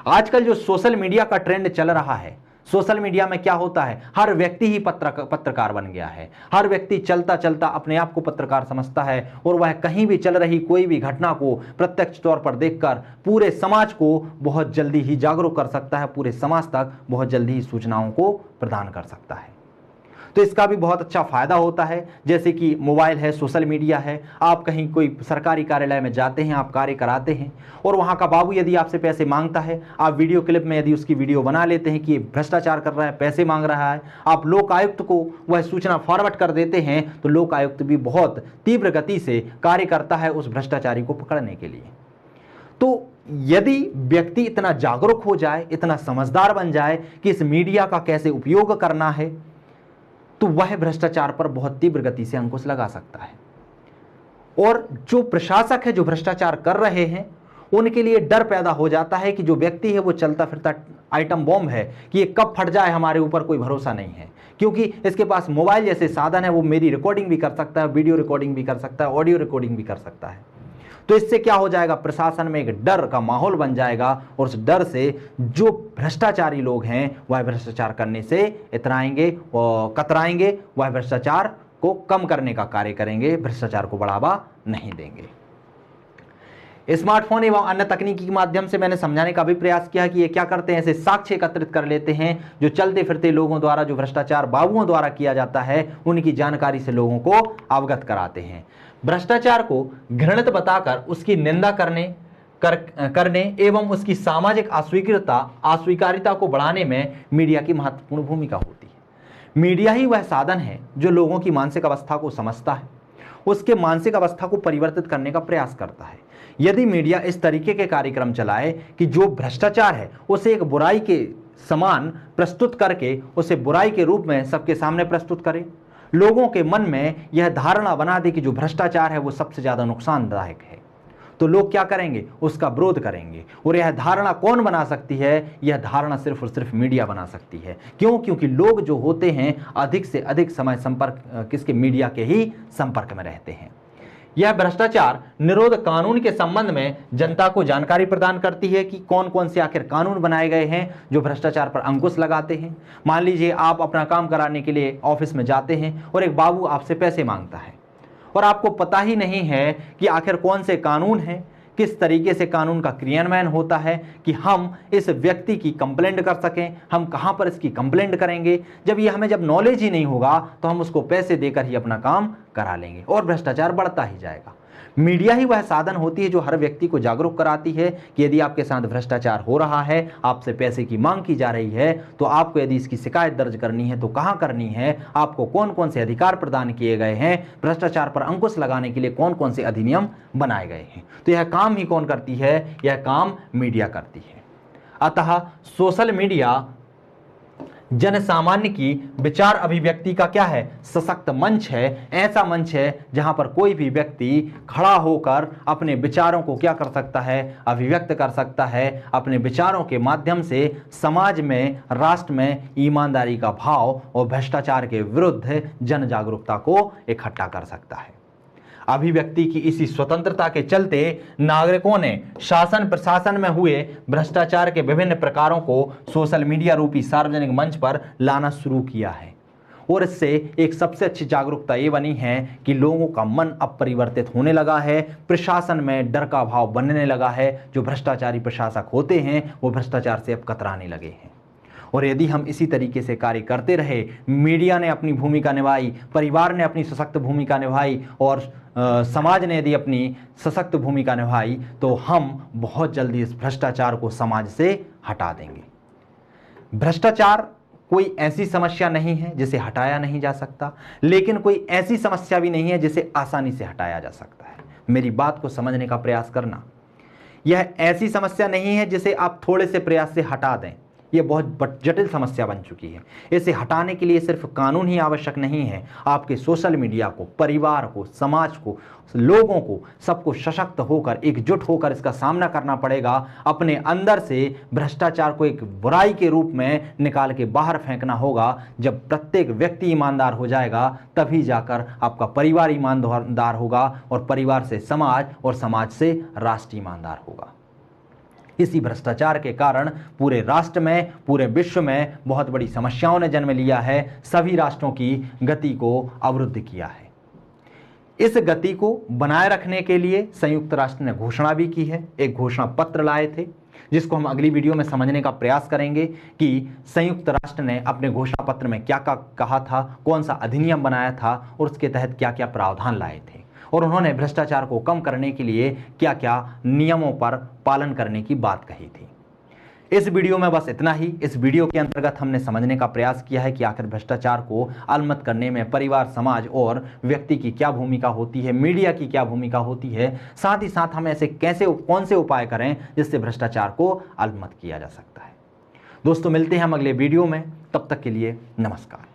आजकल जो सोशल मीडिया का ट्रेंड चल रहा है, सोशल मीडिया में क्या होता है, हर व्यक्ति ही पत्रकार बन गया है। हर व्यक्ति चलता चलता अपने आप को पत्रकार समझता है और वह कहीं भी चल रही कोई भी घटना को प्रत्यक्ष तौर पर देखकर पूरे समाज को बहुत जल्दी ही जागरूक कर सकता है, पूरे समाज तक बहुत जल्दी ही सूचनाओं को प्रदान कर सकता है। तो इसका भी बहुत अच्छा फायदा होता है, जैसे कि मोबाइल है, सोशल मीडिया है। आप कहीं कोई सरकारी कार्यालय में जाते हैं, आप कार्य कराते हैं और वहाँ का बाबू यदि आपसे पैसे मांगता है, आप वीडियो क्लिप में यदि उसकी वीडियो बना लेते हैं कि ये भ्रष्टाचार कर रहा है, पैसे मांग रहा है, आप लोक आयुक्त को वह सूचना फॉरवर्ड कर देते हैं, तो लोक आयुक्त भी बहुत तीव्र गति से कार्य करता है उस भ्रष्टाचारी को पकड़ने के लिए। तो यदि व्यक्ति इतना जागरूक हो जाए, इतना समझदार बन जाए कि इस मीडिया का कैसे उपयोग करना है, तो वह भ्रष्टाचार पर बहुत तीव्र गति से अंकुश लगा सकता है। और जो प्रशासक है, जो भ्रष्टाचार कर रहे हैं, उनके लिए डर पैदा हो जाता है कि जो व्यक्ति है वो चलता फिरता आइटम बॉम्ब है कि ये कब फट जाए हमारे ऊपर कोई भरोसा नहीं है, क्योंकि इसके पास मोबाइल जैसे साधन है, वो मेरी रिकॉर्डिंग भी कर सकता है, वीडियो रिकॉर्डिंग भी कर सकता है, ऑडियो रिकॉर्डिंग भी कर सकता है। तो इससे क्या हो जाएगा, प्रशासन में एक डर का माहौल बन जाएगा और उस डर से जो भ्रष्टाचारी लोग हैं वह भ्रष्टाचार करने से इतराएंगे और कतराएंगे, वह भ्रष्टाचार को कम करने का कार्य करेंगे, भ्रष्टाचार को बढ़ावा नहीं देंगे। स्मार्टफोन एवं अन्य तकनीकी के माध्यम से मैंने समझाने का भी प्रयास किया कि ये क्या करते हैं, ऐसे साक्ष्य एकत्रित कर लेते हैं जो चलते फिरते लोगों द्वारा जो भ्रष्टाचार बाबुओं द्वारा किया जाता है उनकी जानकारी से लोगों को अवगत कराते हैं। भ्रष्टाचार को घृणित बताकर उसकी निंदा करने एवं उसकी सामाजिक अस्वीकारिता को बढ़ाने में मीडिया की महत्वपूर्ण भूमिका होती है। मीडिया ही वह साधन है जो लोगों की मानसिक अवस्था को समझता है, उसके मानसिक अवस्था को परिवर्तित करने का प्रयास करता है। यदि मीडिया इस तरीके के कार्यक्रम चलाए कि जो भ्रष्टाचार है उसे एक बुराई के समान प्रस्तुत करके उसे बुराई के रूप में सबके सामने प्रस्तुत करे, लोगों के मन में यह धारणा बना दे कि जो भ्रष्टाचार है वो सबसे ज्यादा नुकसानदायक है, तो लोग क्या करेंगे, उसका विरोध करेंगे। और यह धारणा कौन बना सकती है, यह धारणा सिर्फ और सिर्फ मीडिया बना सकती है। क्यों? क्योंकि लोग जो होते हैं अधिक से अधिक समय किसके, मीडिया के ही संपर्क में रहते हैं। यह भ्रष्टाचार निरोध कानून के संबंध में जनता को जानकारी प्रदान करती है कि कौन कौन से आखिर कानून बनाए गए हैं जो भ्रष्टाचार पर अंकुश लगाते हैं। मान लीजिए आप अपना काम कराने के लिए ऑफिस में जाते हैं और एक बाबू आपसे पैसे मांगता है और आपको पता ही नहीं है कि आखिर कौन से कानून हैं, किस तरीके से कानून का क्रियान्वयन होता है कि हम इस व्यक्ति की कंप्लेंट कर सकें, हम कहां पर इसकी कंप्लेंट करेंगे। जब ये हमें जब नॉलेज ही नहीं होगा तो हम उसको पैसे देकर ही अपना काम करा लेंगे और भ्रष्टाचार बढ़ता ही जाएगा। मीडिया ही वह साधन होती है जो हर व्यक्ति को जागरूक कराती है कि यदि आपके साथ भ्रष्टाचार हो रहा है, आपसे पैसे की मांग की जा रही है, तो आपको यदि इसकी शिकायत दर्ज करनी है तो कहां करनी है, आपको कौन कौन से अधिकार प्रदान किए गए हैं, भ्रष्टाचार पर अंकुश लगाने के लिए कौन कौन से अधिनियम बनाए गए हैं। तो यह काम ही कौन करती है, यह काम मीडिया करती है। अतः सोशल मीडिया जन सामान्य की विचार अभिव्यक्ति का क्या है, सशक्त मंच है। ऐसा मंच है जहां पर कोई भी व्यक्ति खड़ा होकर अपने विचारों को क्या कर सकता है, अभिव्यक्त कर सकता है। अपने विचारों के माध्यम से समाज में, राष्ट्र में ईमानदारी का भाव और भ्रष्टाचार के विरुद्ध जन जागरूकता को इकट्ठा कर सकता है। अभिव्यक्ति की इसी स्वतंत्रता के चलते नागरिकों ने शासन प्रशासन में हुए भ्रष्टाचार के विभिन्न प्रकारों को सोशल मीडिया रूपी सार्वजनिक मंच पर लाना शुरू किया है। और इससे एक सबसे अच्छी जागरूकता ये बनी है कि लोगों का मन अब परिवर्तित होने लगा है, प्रशासन में डर का भाव बनने लगा है। जो भ्रष्टाचारी प्रशासक होते हैं वो भ्रष्टाचार से अब कतराने लगे हैं। और यदि हम इसी तरीके से कार्य करते रहे, मीडिया ने अपनी भूमिका निभाई, परिवार ने अपनी सशक्त भूमिका निभाई और समाज ने यदि अपनी सशक्त भूमिका निभाई, तो हम बहुत जल्दी इस भ्रष्टाचार को समाज से हटा देंगे। भ्रष्टाचार कोई ऐसी समस्या नहीं है जिसे हटाया नहीं जा सकता, लेकिन कोई ऐसी समस्या भी नहीं है जिसे आसानी से हटाया जा सकता है। मेरी बात को समझने का प्रयास करना। यह ऐसी समस्या नहीं है जिसे आप थोड़े से प्रयास से हटा दें। यह बहुत जटिल समस्या बन चुकी है। इसे हटाने के लिए सिर्फ कानून ही आवश्यक नहीं है, आपके सोशल मीडिया को, परिवार को, समाज को, लोगों को, सबको सशक्त होकर, एकजुट होकर इसका सामना करना पड़ेगा। अपने अंदर से भ्रष्टाचार को एक बुराई के रूप में निकाल के बाहर फेंकना होगा। जब प्रत्येक व्यक्ति ईमानदार हो जाएगा तभी जाकर आपका परिवार ईमानदार होगा और परिवार से समाज और समाज से राष्ट्र ईमानदार होगा। इसी भ्रष्टाचार के कारण पूरे राष्ट्र में, पूरे विश्व में बहुत बड़ी समस्याओं ने जन्म लिया है। सभी राष्ट्रों की गति को अवरुद्ध किया है। इस गति को बनाए रखने के लिए संयुक्त राष्ट्र ने घोषणा भी की है। एक घोषणा पत्र लाए थे जिसको हम अगली वीडियो में समझने का प्रयास करेंगे कि संयुक्त राष्ट्र ने अपने घोषणा पत्र में क्या कहा था, कौन सा अधिनियम बनाया था और उसके तहत क्या क्या प्रावधान लाए थे, और उन्होंने भ्रष्टाचार को कम करने के लिए क्या क्या नियमों पर पालन करने की बात कही थी। इस वीडियो में बस इतना ही। इस वीडियो के अंतर्गत हमने समझने का प्रयास किया है कि आखिर भ्रष्टाचार को अलमत करने में परिवार, समाज और व्यक्ति की क्या भूमिका होती है, मीडिया की क्या भूमिका होती है, साथ ही साथ हम ऐसे कौन से उपाय करें जिससे भ्रष्टाचार को अलमत किया जा सकता है। दोस्तों, मिलते हैं हम अगले वीडियो में। तब तक के लिए नमस्कार।